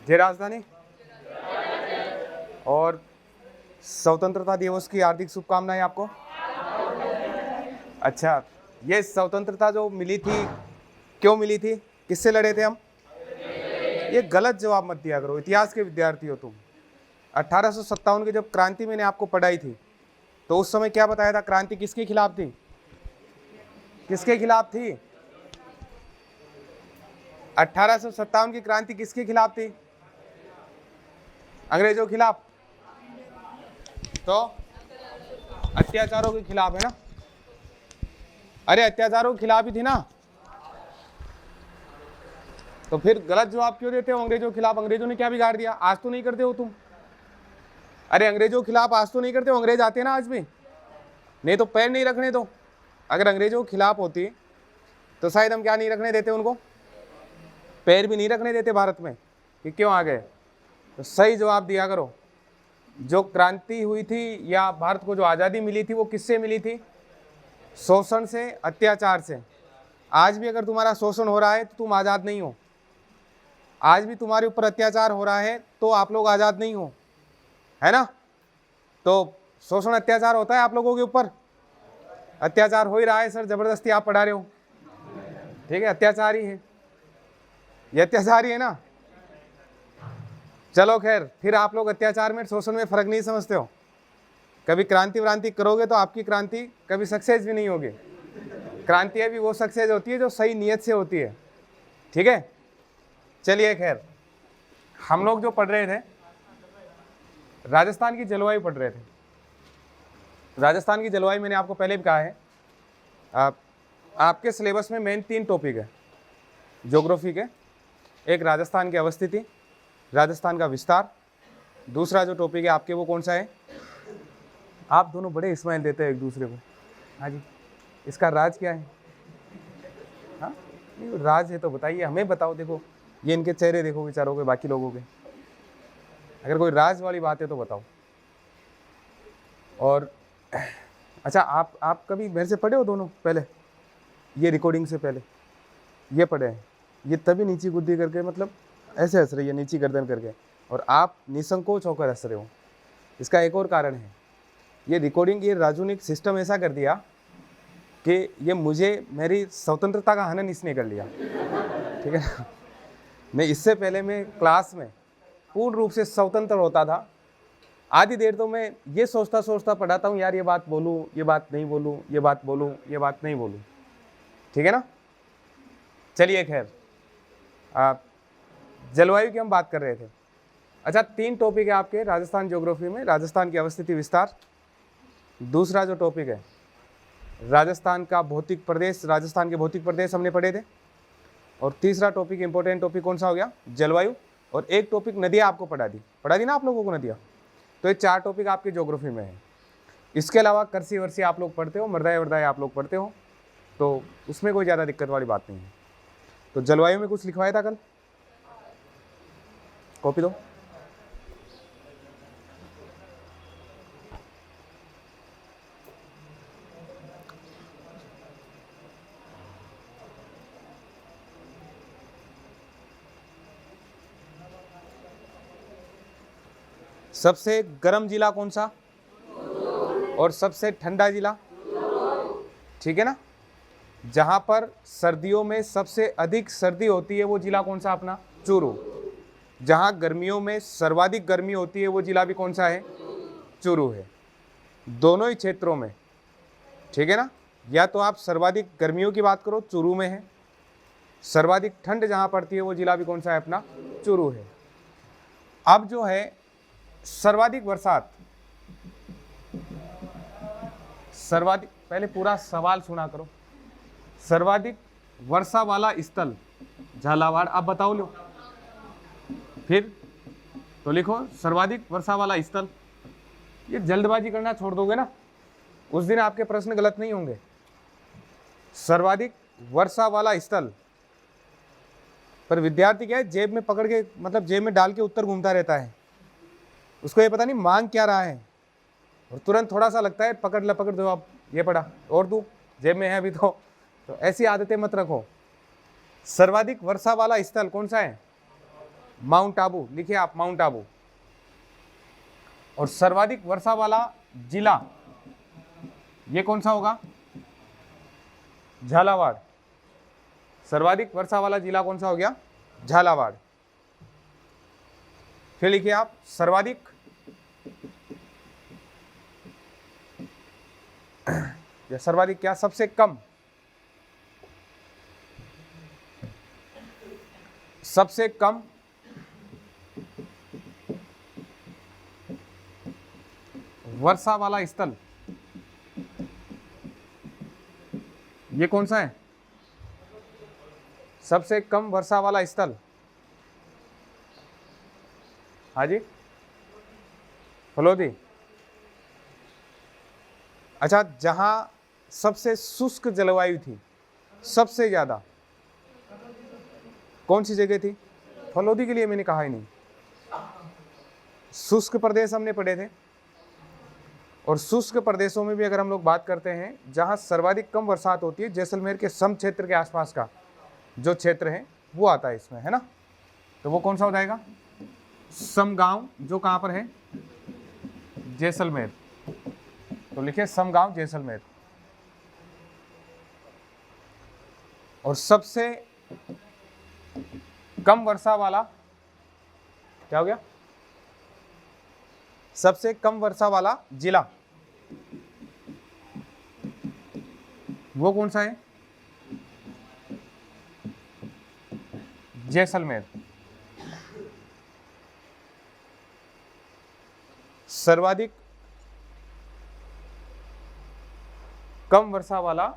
जय राजधानी और स्वतंत्रता दिवस की हार्दिक शुभकामनाएं आपको। अच्छा, ये स्वतंत्रता जो मिली थी, क्यों मिली थी, किससे लड़े थे हम? ये गलत जवाब मत दिया करो, इतिहास के विद्यार्थी हो तुम। 1857 की जब क्रांति मैंने आपको पढ़ाई थी तो उस समय क्या बताया था? क्रांति किसके खिलाफ थी? किसके खिलाफ थी? 1857 की क्रांति किसके खिलाफ थी? अंग्रेजों के खिलाफ। तो अत्याचारों के खिलाफ है ना? अरे अत्याचारों के खिलाफ ही थी ना? तो फिर गलत जवाब क्यों देते हो अंग्रेजों के खिलाफ? अंग्रेजों ने क्या बिगाड़ दिया? आज तो नहीं करते हो तुम। अरे अंग्रेजों के खिलाफ आज तो नहीं करते हो, अंग्रेज आते हैं ना आज भी, नहीं तो पैर नहीं रखने दो। अगर अंग्रेजों के खिलाफ होती तो शायद हम क्या नहीं रखने देते उनको, पैर भी नहीं रखने देते भारत में, कि क्यों आ गए। तो सही जवाब दिया करो। जो क्रांति हुई थी या भारत को जो आज़ादी मिली थी वो किससे मिली थी? शोषण से, अत्याचार से। आज भी अगर तुम्हारा शोषण हो रहा है तो तुम आज़ाद नहीं हो। आज भी तुम्हारे ऊपर अत्याचार हो रहा है तो आप लोग आज़ाद नहीं हो, है ना? तो शोषण अत्याचार होता है आप लोगों के ऊपर, अत्याचार हो ही रहा है सर, जबरदस्ती आप पढ़ा रहे हो, ठीक है, अत्याचार ही है, ये अत्याचार ही है ना। चलो खैर, फिर आप लोग अत्याचार में शोषण में फर्क नहीं समझते हो। कभी क्रांति व्रांति करोगे तो आपकी क्रांति कभी सक्सेस भी नहीं होगी। क्रांति अभी वो सक्सेस होती है जो सही नियत से होती है, ठीक है। चलिए खैर, हम लोग जो पढ़ रहे थे राजस्थान की जलवायु पढ़ रहे थे। राजस्थान की जलवायु मैंने आपको पहले भी कहा है, आपके सिलेबस में मेन 3 टॉपिक है ज्योग्राफी के। एक राजस्थान की अवस्थिति, राजस्थान का विस्तार, दूसरा जो टॉपिक है आपके वो कौन सा है? आप दोनों बड़े स्माइल देते हैं एक दूसरे को। हाँ जी, इसका राज क्या है? हाँ नहीं, राज है तो बताइए, हमें बताओ। देखो ये इनके चेहरे देखो बेचारों के, बाकी लोगों के, अगर कोई राज वाली बात है तो बताओ। और अच्छा, आप कभी मेरे से पढ़े हो दोनों पहले? ये रिकॉर्डिंग से पहले ये पढ़े हैं? ये तभी नीची गुद्दी करके, मतलब ऐसे हंस रही है नीची गर्दन करके, और आप निसंकोच होकर हंस रहे हो। इसका एक और कारण है, ये रिकॉर्डिंग, ये राजू ने एक सिस्टम ऐसा कर दिया कि ये मुझे, मेरी स्वतंत्रता का हनन इसने कर लिया, ठीक है ना। नहीं, इससे पहले मैं क्लास में पूर्ण रूप से स्वतंत्र होता था। आधी देर तो मैं ये सोचता सोचता पढ़ाता हूँ, यार ये बात बोलूँ, ये बात नहीं बोलूँ, ये बात बोलूँ, ये बात नहीं बोलूँ, ठीक है ना। चलिए खैर, जलवायु की हम बात कर रहे थे। अच्छा, 3 टॉपिक है आपके राजस्थान ज्योग्राफी में। राजस्थान की अवस्थिति विस्तार, दूसरा जो टॉपिक है राजस्थान का भौतिक प्रदेश, राजस्थान के भौतिक प्रदेश हमने पढ़े थे, और तीसरा टॉपिक, इंपॉर्टेंट टॉपिक कौन सा हो गया? जलवायु। और एक टॉपिक नदियाँ आपको पढ़ा दी ना आप लोगों को, नदियाँ। तो ये 4 टॉपिक आपके ज्योग्राफी में है। इसके अलावा कृषि वर्षी आप लोग पढ़ते हो, मृदाएँ वर्दाएँ आप लोग पढ़ते हो, तो उसमें कोई ज़्यादा दिक्कत वाली बात नहीं है। तो जलवायु में कुछ लिखवाया था कल, कॉपी दो। सबसे गर्म जिला कौन सा और सबसे ठंडा जिला, ठीक है ना। जहां पर सर्दियों में सबसे अधिक सर्दी होती है वो जिला कौन सा अपना? चूरू। जहां गर्मियों में सर्वाधिक गर्मी होती है वो जिला भी कौन सा है? चूरू है। दोनों ही क्षेत्रों में, ठीक है ना। या तो आप सर्वाधिक गर्मियों की बात करो, चूरू में है। सर्वाधिक ठंड जहां पड़ती है वो जिला भी कौन सा है अपना? चूरू है। अब जो है सर्वाधिक बरसात, सर्वाधिक, पहले पूरा सवाल सुना करो। सर्वाधिक वर्षा वाला स्थल झालावाड़, आप बताओ लो। फिर तो लिखो सर्वाधिक वर्षा वाला स्थल। ये जल्दबाजी करना छोड़ दोगे ना, उस दिन आपके प्रश्न गलत नहीं होंगे। सर्वाधिक वर्षा वाला स्थल, पर विद्यार्थी क्या है, जेब में पकड़ के, मतलब जेब में डाल के उत्तर घूमता रहता है। उसको ये पता नहीं मांग क्या रहा है, और तुरंत थोड़ा सा लगता है पकड़ दो, आप ये पढ़ा और दू, जेब में है अभी तो ऐसी आदतें मत रखो। सर्वाधिक वर्षा वाला स्थल कौन सा है? माउंट आबू, लिखिए आप माउंट आबू। और सर्वाधिक वर्षा वाला जिला ये कौन सा होगा? झालावाड़। सर्वाधिक वर्षा वाला जिला कौन सा हो गया? झालावाड़। फिर लिखिए आप सर्वाधिक या सर्वाधिक क्या? सबसे कम, सबसे कम वर्षा वाला स्थल ये कौन सा है? सबसे कम वर्षा वाला स्थल, हाँ जी फलोदी। अच्छा, जहां सबसे शुष्क जलवायु थी सबसे ज्यादा, कौन सी जगह थी? फलोदी के लिए मैंने कहा ही नहीं। शुष्क प्रदेश हमने पढ़े थे, और शुष्क प्रदेशों में भी अगर हम लोग बात करते हैं जहां सर्वाधिक कम बरसात होती है, जैसलमेर के सम क्षेत्र के आसपास का जो क्षेत्र है वो आता है इसमें, है ना। तो वो कौन सा हो जाएगा? समगांव, जो कहां पर है? जैसलमेर। तो लिखिए समगांव जैसलमेर। और सबसे कम वर्षा वाला क्या हो गया? सबसे कम वर्षा वाला जिला वो कौन सा है? जैसलमेर। सर्वाधिक कम वर्षा वाला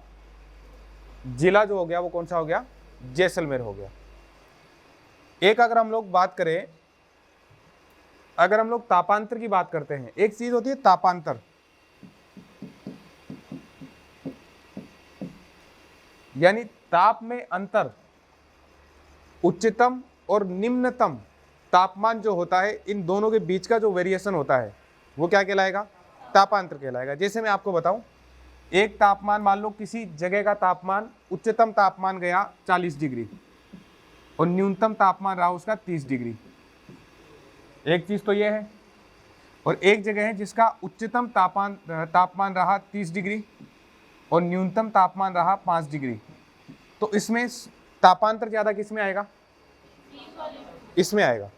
जिला जो हो गया वो कौन सा हो गया? जैसलमेर हो गया। एक अगर हम लोग बात करें, अगर हम लोग तापांतर की बात करते हैं, एक चीज होती है तापांतर, यानी ताप में अंतर, उच्चतम और निम्नतम तापमान जो होता है इन दोनों के बीच का जो वेरिएशन होता है वो क्या कहलाएगा? तापांतर कहलाएगा। जैसे मैं आपको बताऊं, एक तापमान, मान लो किसी जगह का तापमान, उच्चतम तापमान गया 40 डिग्री और न्यूनतम तापमान रहा उसका 30 डिग्री। एक चीज तो ये है। और एक जगह है जिसका उच्चतम तापमान रहा 30 डिग्री और न्यूनतम तापमान रहा 5 डिग्री। तो इसमें तापांतर ज्यादा किस में आएगा? इसमें आएगा।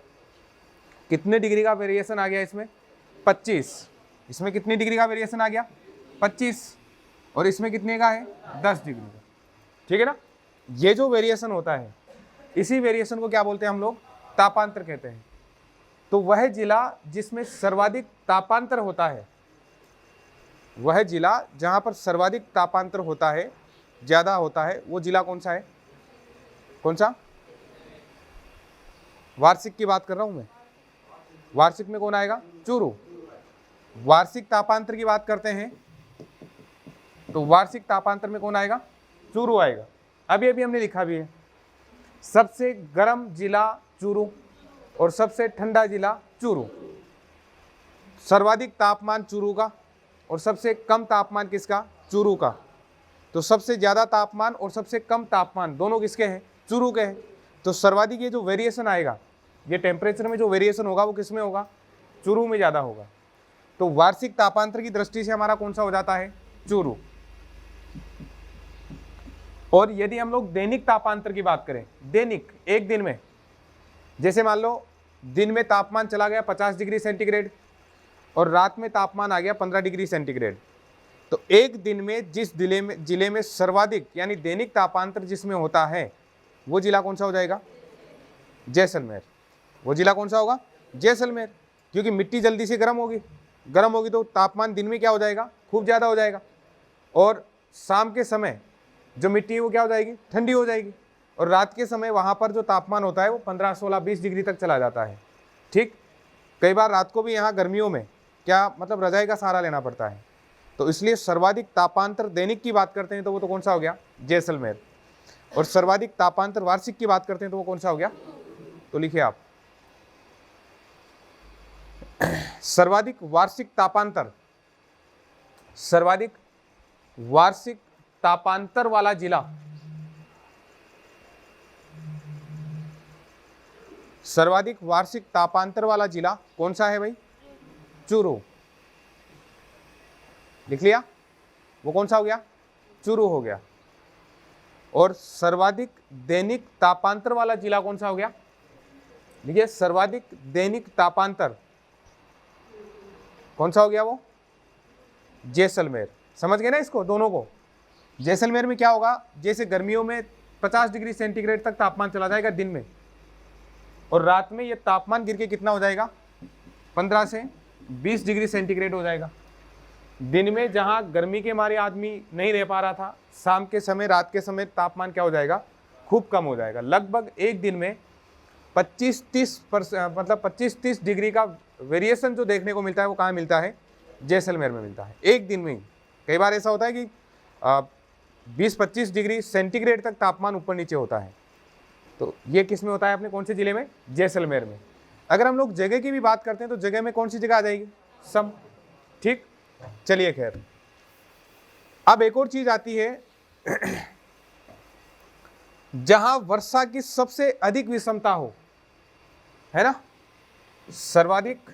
कितने डिग्री का वेरिएशन आ गया इसमें? 25। इसमें कितनी डिग्री का वेरिएशन आ गया? 25। और इसमें कितने का है? 10 डिग्री का। ठीक है ना। ये जो वेरिएशन होता है, इसी वेरिएशन को क्या बोलते हैं हम लोग? तापांतर कहते हैं। तो वह जिला जिसमें सर्वाधिक तापांतर होता है, वह जिला जहां पर सर्वाधिक तापांतर होता है, ज्यादा होता है, वो जिला कौन सा है? कौन सा? वार्षिक की बात कर रहा हूं मैं। वार्षिक में कौन आएगा? चूरू। वार्षिक तापांतर की बात करते हैं तो वार्षिक तापांतर में कौन आएगा? चूरू आएगा। अभी अभी हमने लिखा भी है, सबसे गर्म जिला चूरू और सबसे ठंडा जिला चूरू। सर्वाधिक तापमान चूरू का और सबसे कम तापमान किसका? चूरू का। तो सबसे ज्यादा तापमान और सबसे कम तापमान दोनों किसके हैं? चूरू के हैं। तो सर्वाधिक ये जो वेरिएशन आएगा, ये टेम्परेचर में जो वेरिएशन होगा वो किसमें होगा? चूरू में ज्यादा होगा। तो वार्षिक तापांतर की दृष्टि से हमारा कौन सा हो जाता है? चूरू। और यदि हम लोग दैनिक तापांतर की बात करें, दैनिक एक दिन में, जैसे मान लो दिन में तापमान चला गया 50 डिग्री सेंटीग्रेड और रात में तापमान आ गया 15 डिग्री सेंटीग्रेड, तो एक दिन में जिस जिले में सर्वाधिक यानी दैनिक तापांतर जिसमें होता है वो जिला कौन सा हो जाएगा? जैसलमेर। वो जिला कौन सा होगा? जैसलमेर। क्योंकि मिट्टी जल्दी से गर्म होगी तो तापमान दिन में क्या हो जाएगा? खूब ज़्यादा हो जाएगा। और शाम के समय जो मिट्टी है वो क्या हो जाएगी? ठंडी हो जाएगी। और रात के समय वहाँ पर जो तापमान होता है वो 15, 16, 20 डिग्री तक चला जाता है। ठीक, कई बार रात को भी यहाँ गर्मियों में क्या मतलब रजाई का सहारा लेना पड़ता है। तो इसलिए सर्वाधिक तापांतर दैनिक की बात करते हैं तो वो तो कौन सा हो गया? जैसलमेर। और सर्वाधिक तापांतर वार्षिक की बात करते हैं तो वो कौन सा हो गया? तो लिखिए आप सर्वाधिक वार्षिक तापांतर, सर्वाधिक वार्षिक तापांतर वाला जिला सर्वाधिक वार्षिक तापांतर वाला जिला कौन सा है भाई? चूरू। लिख लिया? वो कौन सा हो गया? चूरू हो गया। और सर्वाधिक दैनिक तापांतर वाला जिला कौन सा हो गया? देखिए, सर्वाधिक दैनिक तापांतर कौन सा हो गया? वो जैसलमेर। समझ गए ना इसको, दोनों को? जैसलमेर में क्या होगा, जैसे गर्मियों में 50 डिग्री सेंटीग्रेड तक तापमान चला जाएगा दिन में, और रात में ये तापमान गिर के कितना हो जाएगा? 15 से 20 डिग्री सेंटीग्रेड हो जाएगा। दिन में जहां गर्मी के मारे आदमी नहीं रह पा रहा था, शाम के समय, रात के समय तापमान क्या हो जाएगा? खूब कम हो जाएगा। लगभग एक दिन में 25-30 डिग्री का वेरिएशन जो देखने को मिलता है, वो कहाँ मिलता है? जैसलमेर में मिलता है, एक दिन में ही। कई बार ऐसा होता है कि 20-25 डिग्री सेंटीग्रेड तक तापमान ऊपर नीचे होता है। तो ये किस में होता है? अपने कौन से जिले में? जैसलमेर में। अगर हम लोग जगह की भी बात करते हैं तो जगह में कौन सी जगह आ जाएगी? सम। ठीक, चलिए खैर। अब एक और चीज आती है जहां वर्षा की सबसे अधिक विषमता हो, है ना? सर्वाधिक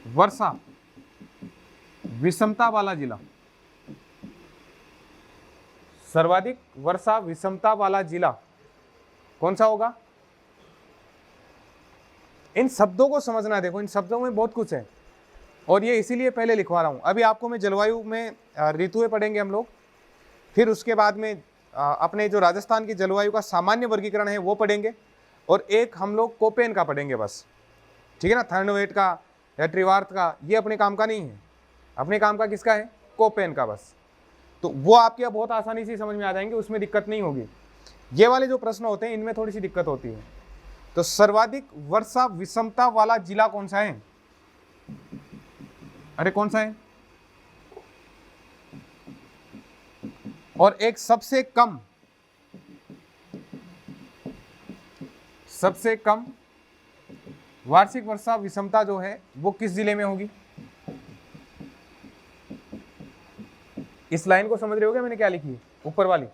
वर्षा विषमता वाला जिला, सर्वाधिक वर्षा विषमता वाला जिला कौन सा होगा? इन शब्दों को समझना। देखो, इन शब्दों में बहुत कुछ है, और ये इसीलिए पहले लिखवा रहा हूं। अभी आपको मैं जलवायु में ऋतुएं पढ़ेंगे हम लोग, फिर उसके बाद में अपने जो राजस्थान की जलवायु का सामान्य वर्गीकरण है वो पढ़ेंगे, और एक हम लोग कोपेन का पढ़ेंगे बस। ठीक है ना? थर्नवेट का या ट्रिवार्थ का ये अपने काम का नहीं है। अपने काम का किसका है? कोपेन का बस। तो वो आपके यहाँ बहुत आसानी से समझ में आ जाएंगे, उसमें दिक्कत नहीं होगी। ये वाले जो प्रश्न होते हैं इनमें थोड़ी सी दिक्कत होती है। तो सर्वाधिक वर्षा विषमता वाला जिला कौन सा है? अरे कौन सा है? और एक सबसे कम वार्षिक वर्षा विषमता जो है वो किस जिले में होगी? इस लाइन को समझ रहे हो क्या मैंने क्या लिखी है ऊपर वाली?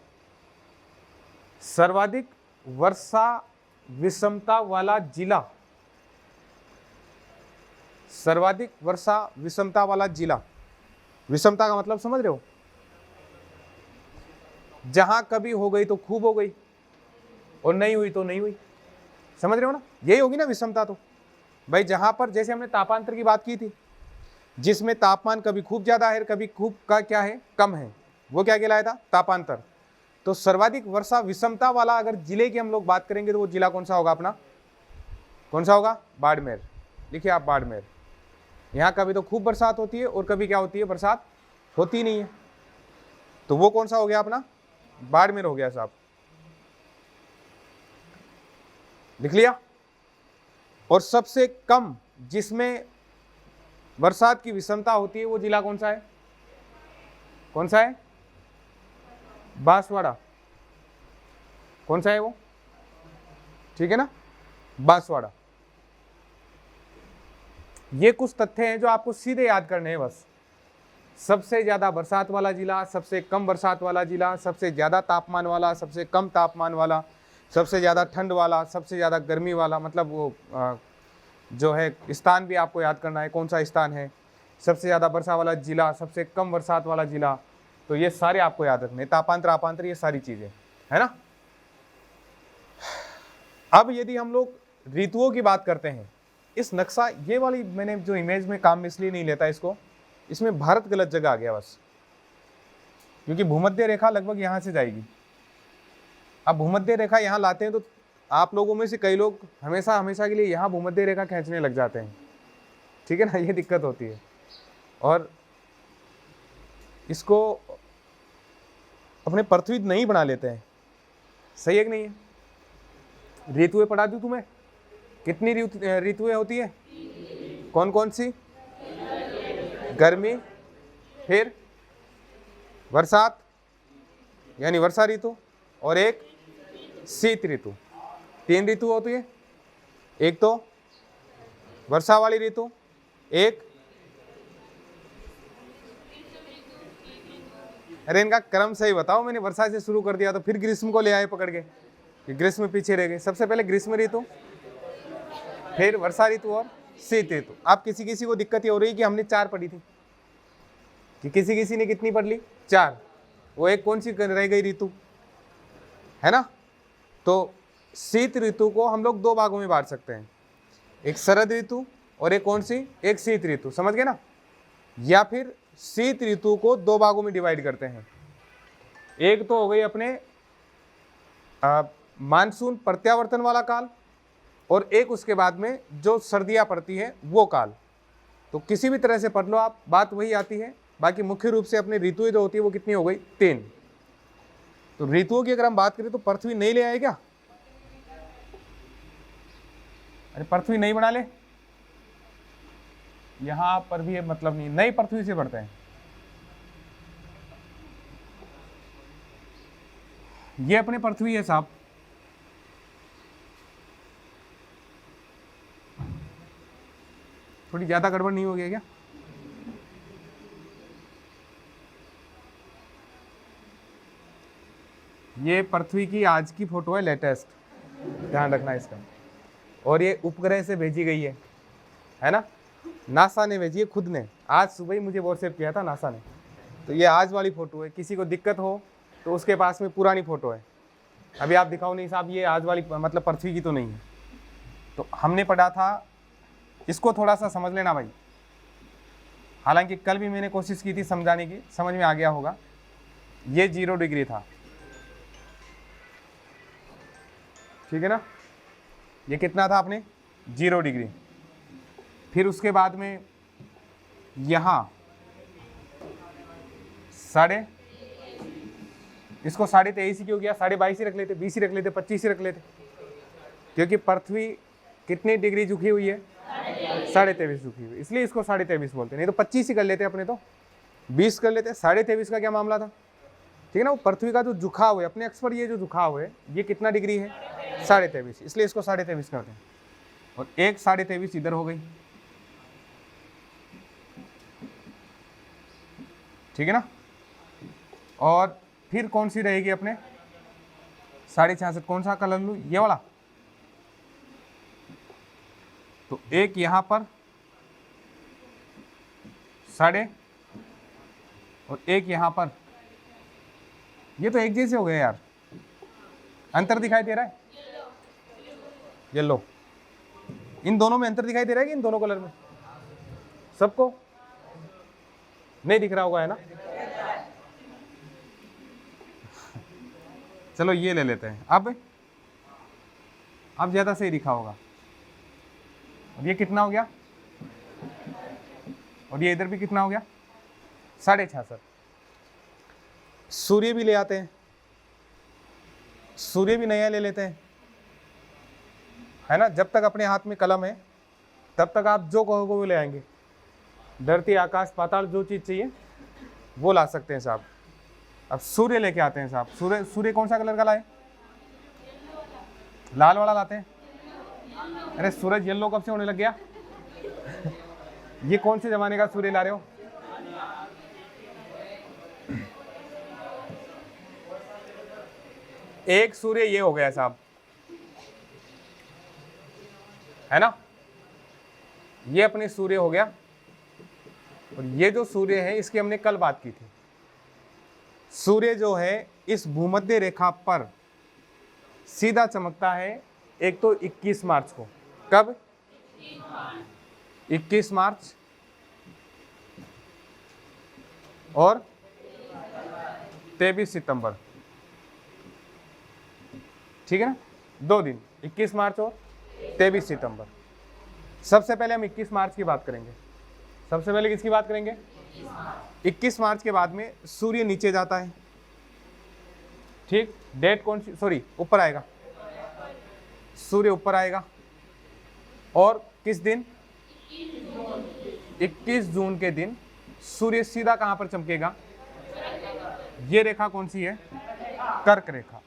सर्वाधिक वर्षा विषमता वाला जिला, सर्वाधिक वर्षा विषमता वाला जिला। विषमता का मतलब समझ रहे हो? जहां कभी हो गई तो खूब हो गई, और नहीं हुई तो नहीं हुई। समझ रहे हो ना? यही होगी ना विषमता। तो भाई जहां पर, जैसे हमने तापांतर की बात की थी, जिसमें तापमान कभी खूब ज्यादा है, कभी खूब का क्या है? कम है, वो क्या कहलाया था? तापांतर। तो सर्वाधिक वर्षा विषमता वाला अगर जिले की हम लोग बात करेंगे तो वो जिला कौन सा होगा अपना? कौन सा होगा? बाड़मेर। लिखिए आप, बाड़मेर। यहाँ कभी तो खूब बरसात होती है और कभी क्या होती है? बरसात होती नहीं है। तो वो कौन सा हो गया अपना? बाड़मेर हो गया साहब। लिख लिया? और सबसे कम जिसमें बरसात की विषमता होती है वो जिला कौन सा है? कौन सा है? बांसवाड़ा। कौन सा है वो? ठीक है ना? बांसवाड़ा। ये कुछ तथ्य हैं जो आपको सीधे याद करने हैं बस। सबसे ज्यादा बरसात वाला जिला, सबसे कम बरसात वाला जिला, सबसे ज्यादा तापमान वाला, सबसे कम तापमान वाला, सबसे ज्यादा ठंड वाला, सबसे ज्यादा गर्मी वाला। मतलब वो जो है स्थान भी आपको याद करना है, कौन सा स्थान है। सबसे ज्यादा वर्षा वाला जिला, सबसे कम बरसात वाला जिला। तो ये सारे आपको याद रखने, तापांतर, आपांतर, ये सारी चीजें, है ना? अब यदि हम लोग ऋतुओं की बात करते हैं, इस नक्शा, ये वाली मैंने जो इमेज में काम इसलिए नहीं लेता इसको, इसमें भारत गलत जगह आ गया बस, क्योंकि भूमध्य रेखा लगभग यहां से जाएगी। अब भूमध्य रेखा यहां लाते हैं तो आप लोगों में से कई लोग हमेशा के लिए यहां भूमध्य रेखा खींचने लग जाते हैं। ठीक है ना? ये दिक्कत होती है, और इसको अपने पृथ्वी नहीं बना लेते हैं। सही है कि नहीं है? ऋतुएं पढ़ा दूं तुम्हें? कितनी ऋतुएं होती है? कौन कौन सी? गर्मी, फिर बरसात यानी वर्षा ऋतु, और एक शीत ऋतु। 3 ऋतु होती है। एक तो वर्षा वाली ऋतु, एक अरे इनका क्रम सही बताओ, मैंने वर्षा से शुरू कर दिया तो फिर ग्रीष्म को ले आए पकड़ के, कि ग्रीष्म पीछे रह गए। सबसे पहले ग्रीष्म ऋतु, फिर वर्षा ऋतु और शीत ऋतु। अब किसी किसी को दिक्कत ये हो रही कि हमने 4 पढ़ी थी, कि किसी किसी ने कितनी पढ़ ली, 4। वो एक कौन सी रह गई ऋतु, है ना। तो शीत ऋतु को हम लोग 2 भागों में बांट सकते हैं, एक शरद ऋतु और एक कौन सी, एक शीत ऋतु, समझ गए ना। या फिर शीत ऋतु को 2 भागों में डिवाइड करते हैं। एक तो हो गई अपने मानसून प्रत्यावर्तन वाला काल, और एक उसके बाद में जो सर्दियां पड़ती है वो काल। तो किसी भी तरह से पढ़ लो आप, बात वही आती है। बाकी मुख्य रूप से अपनी ऋतुएं जो होती है वो कितनी हो गई, 3। तो ऋतुओं की अगर हम बात करें तो पृथ्वी नहीं ले आए क्या, अरे पृथ्वी नहीं बना ले, यहां पर भी मतलब नहीं, नई पृथ्वी से बढ़ते हैं। ये अपने पृथ्वी है साहब, थोड़ी ज्यादा गड़बड़ नहीं हो गया क्या। ये पृथ्वी की आज की फोटो है, लेटेस्ट, ध्यान रखना इसका। और ये उपग्रह से भेजी गई है ना, नासा ने भेजी है खुद ने। आज सुबह ही मुझे व्हाट्सएप किया था नासा ने। तो ये आज वाली फोटो है, किसी को दिक्कत हो तो उसके पास में पुरानी फोटो है। अभी आप दिखाओ नहीं साहब, ये आज वाली मतलब पृथ्वी की तो नहीं है। तो हमने पढ़ा था, इसको थोड़ा सा समझ लेना भाई। हालांकि कल भी मैंने कोशिश की थी समझाने की, समझ में आ गया होगा। ये 0 डिग्री था, ठीक है ना। ये कितना था अपने, 0 डिग्री। फिर उसके बाद में यहाँ इसको 23.5 ही क्यों किया, 22.5 ही रख लेते, 20 ही रख लेते, 25 ही रख लेते, क्योंकि पृथ्वी कितनी डिग्री झुकी हुई है, 23.5 झुकी हुई, इसलिए इसको 23.5 बोलते। नहीं तो 25 ही कर लेते अपने, तो 20 कर लेते। 23.5 का क्या मामला था, ठीक है ना। वो पृथ्वी का जो झुकाव है अपने अक्ष पर, ये जो झुकाव है ये कितना डिग्री है, 23.5, इसलिए इसको 23.5 करते हैं। और एक 23.5 इधर हो गई, ठीक है ना। और फिर कौन सी रहेगी अपने 66.5, कौन सा कलर लूँ, ये वाला। तो एक यहां पर 6.5 और एक यहां पर, ये तो एक जैसे हो गए यार, अंतर दिखाई दे रहा है, येलो। इन दोनों में अंतर दिखाई दे रहा है कि इन दोनों कलर में, सबको नहीं दिख रहा होगा, है ना। चलो ये ले लेते हैं। अब ज्यादा सही दिखा होगा। अब ये कितना हो गया, और ये इधर भी कितना हो गया, 66.5। सूर्य भी ले आते हैं, सूर्य भी नया ले लेते हैं, है ना। जब तक अपने हाथ में कलम है तब तक आप जो कहोगे वो ले आएंगे। धरती आकाश पाताल जो चीज चाहिए वो ला सकते हैं साहब। अब सूर्य लेके आते हैं साहब। सूर्य कौन सा कलर का लाए, लाल वाला लाते हैं। अरे सूरज येलो कब से होने लग गया ये कौन से जमाने का सूर्य ला रहे हो। एक सूर्य ये हो गया साहब, है ना, ये अपने सूर्य हो गया। और ये जो सूर्य है इसकी हमने कल बात की थी। सूर्य जो है इस भूमध्य रेखा पर सीधा चमकता है। एक तो 21 मार्च को, कब, 21 मार्च, और 23 सितंबर, ठीक है ना, 2 दिन, 21 मार्च और 23 सितंबर। सबसे पहले हम 21 मार्च की बात करेंगे। सबसे पहले किसकी बात करेंगे, 21 मार्च के बाद में सूर्य नीचे जाता है, ठीक। डेट कौन सी, सॉरी ऊपर आएगा, सूर्य ऊपर आएगा। और किस दिन, 21 जून के दिन सूर्य सीधा कहां पर चमकेगा, ये रेखा कौन सी है, कर्क रेखा।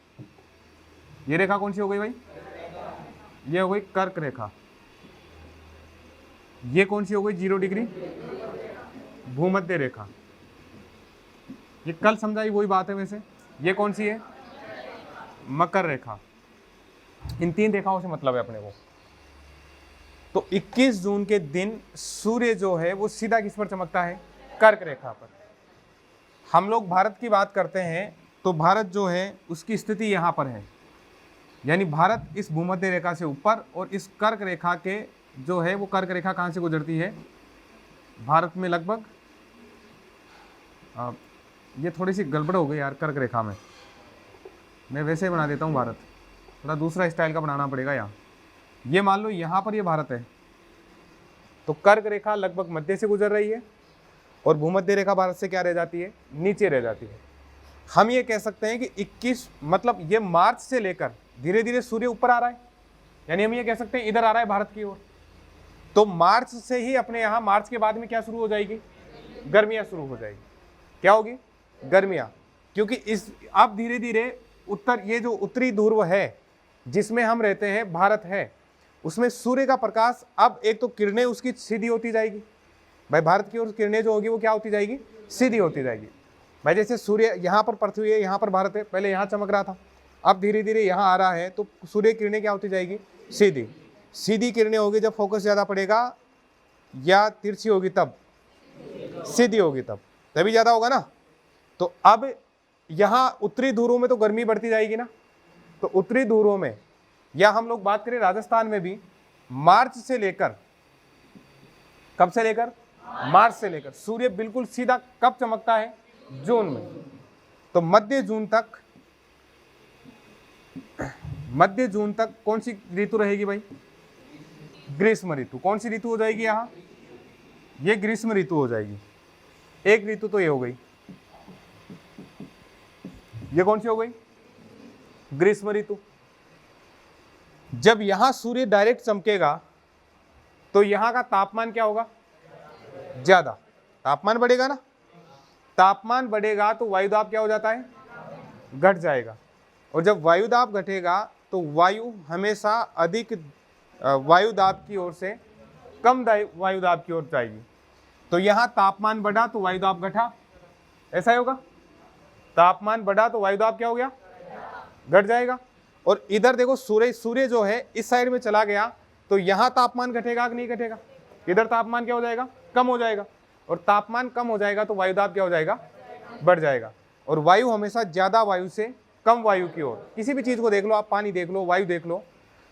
ये रेखा कौन सी हो गई भाई, ये हो गई कर्क रेखा। ये कौन सी हो गई, 0 डिग्री, भूमध्य रेखा। ये कल समझाई वही बात है। वैसे ये कौन सी है? मकर रेखा। इन 3 रेखाओं से मतलब है अपने को। तो 21 जून के दिन सूर्य जो है वो सीधा किस पर चमकता है? कर्क रेखा पर। हम लोग भारत की बात करते हैं तो भारत जो है उसकी स्थिति यहाँ पर है, यानी भारत इस भूमध्य रेखा से ऊपर, और इस कर्क रेखा के जो है वो कर्क रेखा कहाँ से गुजरती है? भारत में लगभग ये थोड़ी सी गड़बड़ हो गई यार कर्क रेखा में। मैं वैसे ही बना देता हूँ भारत, थोड़ा दूसरा स्टाइल का बनाना पड़ेगा यहाँ। ये मान लो यहाँ पर ये भारत है, तो कर्क रेखा लगभग मध्य से गुजर रही है और भूमध्य रेखा भारत से क्या रह जाती है? नीचे रह जाती है। हम ये कह सकते हैं कि 21 मतलब ये मार्च से लेकर धीरे धीरे सूर्य ऊपर आ रहा है, यानी हम ये कह सकते हैं इधर आ रहा है भारत की ओर। तो मार्च से ही अपने यहाँ, मार्च के बाद में क्या शुरू हो जाएगी? गर्मियाँ शुरू हो जाएगी। क्या होगी? गर्मियाँ। क्योंकि इस अब धीरे धीरे उत्तर, ये जो उत्तरी ध्रुव है जिसमें हम रहते हैं, भारत है, उसमें सूर्य का प्रकाश अब एक तो किरणें उसकी सीधी होती जाएगी। भाई भारत की ओर किरणें जो होगी वो क्या होती जाएगी? सीधी होती जाएगी। भाई जैसे सूर्य यहाँ पर पृथ्वी है, यहाँ पर भारत है, पहले यहाँ चमक रहा था, अब धीरे धीरे यहाँ आ रहा है, तो सूर्य किरणें क्या होती जाएगी? सीधी। सीधी किरणें होगी जब फोकस ज़्यादा पड़ेगा, या तिरछी होगी तब? सीधी होगी तब, तभी ज़्यादा होगा ना। तो अब यहाँ उत्तरी ध्रुवों में तो गर्मी बढ़ती जाएगी ना, तो उत्तरी ध्रुवों में, या हम लोग बात करें राजस्थान में भी, मार्च से लेकर, कब से लेकर? मार्च से लेकर सूर्य बिल्कुल सीधा कब चमकता है? जून में। तो मध्य जून तक कौन सी ऋतु रहेगी भाई? ग्रीष्म ऋतु। कौन सी ऋतु हो जाएगी यहाँ? ये ग्रीष्म ऋतु हो जाएगी। एक ऋतु तो ये हो गई, ये कौन सी हो गई? ग्रीष्म ऋतु। जब यहां सूर्य डायरेक्ट चमकेगा तो यहां का तापमान क्या होगा? ज्यादा। तापमान बढ़ेगा ना, तापमान बढ़ेगा तो वायुदाब क्या हो जाता है? घट जाएगा। और जब वायुदाब घटेगा तो वायु हमेशा अधिक वायुदाब की ओर से कम वायुदाब की ओर जाएगी। तो यहाँ तापमान बढ़ा तो वायुदाब घटा, ऐसा ही होगा। तापमान बढ़ा तो वायुदाब क्या हो गया? घट जाएगा। और इधर देखो सूर्य जो है इस साइड में चला गया तो यहाँ तापमान घटेगा कि नहीं घटेगा? इधर तापमान क्या हो जाएगा? कम हो जाएगा। और तापमान कम हो जाएगा तो वायुदाब क्या हो जाएगा? बढ़ जाएगा। और वायु हमेशा ज़्यादा वायु से कम वायु की ओर, किसी भी चीज़ को देख लो आप, पानी देख लो, वायु देख लो,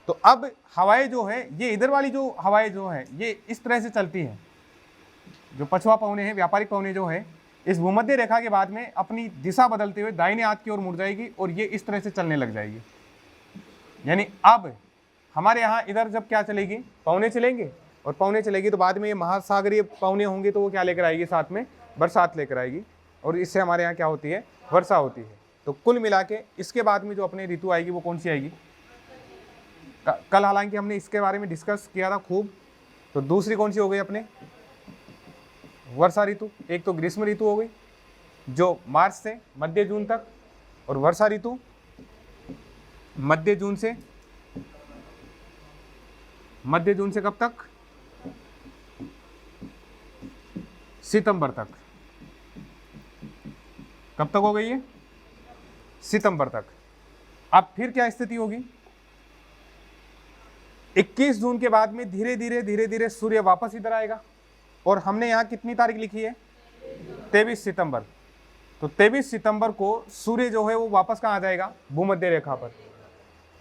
तो अब हवाएं जो है, ये इधर वाली जो हवाएं जो है ये इस तरह से चलती हैं। जो पछुआ पवने हैं, व्यापारिक पवने जो है, इस भूमध्य रेखा के बाद में अपनी दिशा बदलते हुए दाहिने हाथ की ओर मुड़ जाएगी और ये इस तरह से चलने लग जाएगी। यानी अब हमारे यहाँ इधर जब क्या चलेगी? पवने चलेंगे, और पवने चलेगी तो बाद में ये महासागरीय पवने होंगे तो वो क्या लेकर आएगी? साथ में बरसात लेकर आएगी, और इससे हमारे यहाँ क्या होती है? वर्षा होती है। तो कुल मिला के इसके बाद में जो अपनी ऋतु आएगी वो कौन सी आएगी? कल हालांकि हमने इसके बारे में डिस्कस किया था खूब। तो दूसरी कौन सी हो गई अपने? वर्षा ऋतु। एक तो ग्रीष्म ऋतु हो गई जो मार्च से मध्य जून तक, और वर्षा ऋतु मध्य जून से कब तक? सितंबर तक। कब तक हो गई है? सितंबर तक। अब फिर क्या स्थिति होगी? 21 जून के बाद में धीरे धीरे सूर्य वापस इधर आएगा, और हमने यहाँ कितनी तारीख लिखी है? 23 सितंबर। तो 23 सितंबर को सूर्य जो है वो वापस कहाँ आ जाएगा? भूमध्य रेखा पर।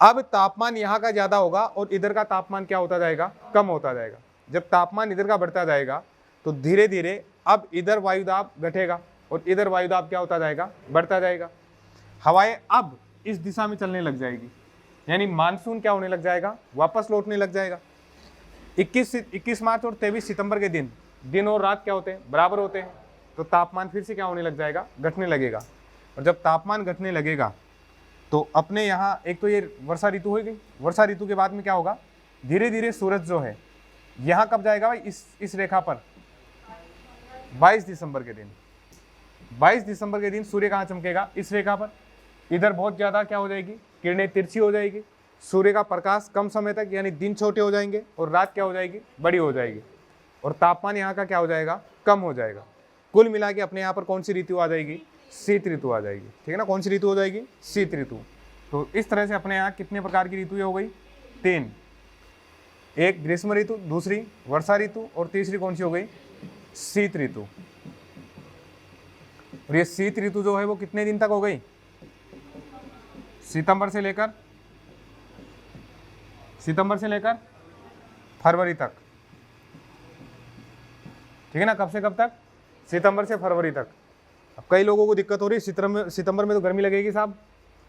अब तापमान यहाँ का ज़्यादा होगा और इधर का तापमान क्या होता जाएगा? कम होता जाएगा। जब तापमान इधर का बढ़ता जाएगा तो धीरे धीरे अब इधर वायुदाब घटेगा और इधर वायुदाब क्या होता जाएगा? बढ़ता जाएगा। हवाएं अब इस दिशा में चलने लग जाएगी, यानी मानसून क्या होने लग जाएगा? वापस लौटने लग जाएगा। 21 मार्च और 23 सितंबर के दिन और रात क्या होते हैं? बराबर होते हैं। तो तापमान फिर से क्या होने लग जाएगा? घटने लगेगा। और जब तापमान घटने लगेगा तो अपने यहाँ एक तो ये वर्षा ऋतु हो गई। वर्षा ऋतु के बाद में क्या होगा? धीरे धीरे सूरज जो है यहाँ कब जाएगा भाई? इस रेखा पर 22 दिसंबर के दिन। 22 दिसंबर के दिन सूर्य कहाँ चमकेगा? इस रेखा पर। इधर बहुत ज़्यादा क्या हो जाएगी? किरणें तिरछी हो जाएगी। सूर्य का प्रकाश कम समय तक, यानी दिन छोटे हो जाएंगे, और रात क्या हो जाएगी? बड़ी हो जाएगी। और तापमान यहाँ का क्या हो जाएगा? कम हो जाएगा। कुल मिला के अपने यहाँ पर कौन सी ऋतु आ जाएगी? शीत ऋतु आ जाएगी। ठीक है ना, कौन सी ऋतु हो जाएगी? शीत ऋतु। तो इस तरह से अपने यहाँ कितने प्रकार की ऋतुएं हो गई? 3। एक ग्रीष्म ऋतु, दूसरी वर्षा ऋतु, और तीसरी कौन सी हो गई? शीत ऋतु। और ये शीत ऋतु जो है वो कितने दिन तक हो गई? सितंबर से लेकर फरवरी तक। ठीक है ना, कब से कब तक? सितंबर से फरवरी तक। अब कई लोगों को दिक्कत हो रही है, सितंबर में तो गर्मी लगेगी साहब,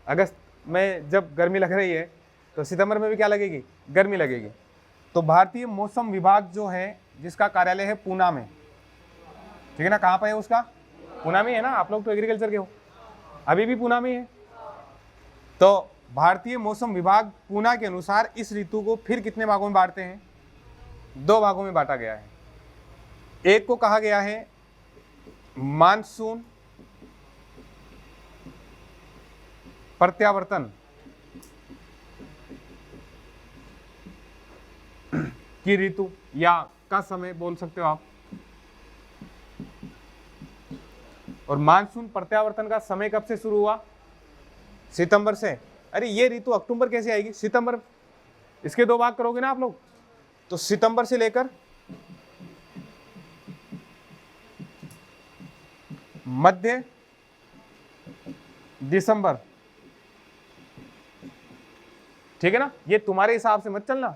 अगस्त में जब गर्मी लग रही है तो सितंबर में भी क्या लगेगी? गर्मी लगेगी। तो भारतीय मौसम विभाग जो है, जिसका कार्यालय है पूना में, ठीक है ना, कहाँ पर है उसका? पूना में है ना, आप लोग तो एग्रीकल्चर के हो, अभी भी पूना में है। तो भारतीय मौसम विभाग पूना के अनुसार इस ऋतु को फिर कितने भागों में बांटते हैं? 2 भागों में बांटा गया है। एक को कहा गया है मानसून प्रत्यावर्तन की ऋतु या का समय बोल सकते हो आप, और मानसून प्रत्यावर्तन का समय कब से शुरू हुआ? सितंबर से। अरे ये ऋतु अक्टूबर कैसे आएगी? सितंबर, इसके 2 भाग करोगे ना आप लोग, तो सितंबर से लेकर मध्य दिसंबर। ठीक है ना, ये तुम्हारे हिसाब से मत चलना।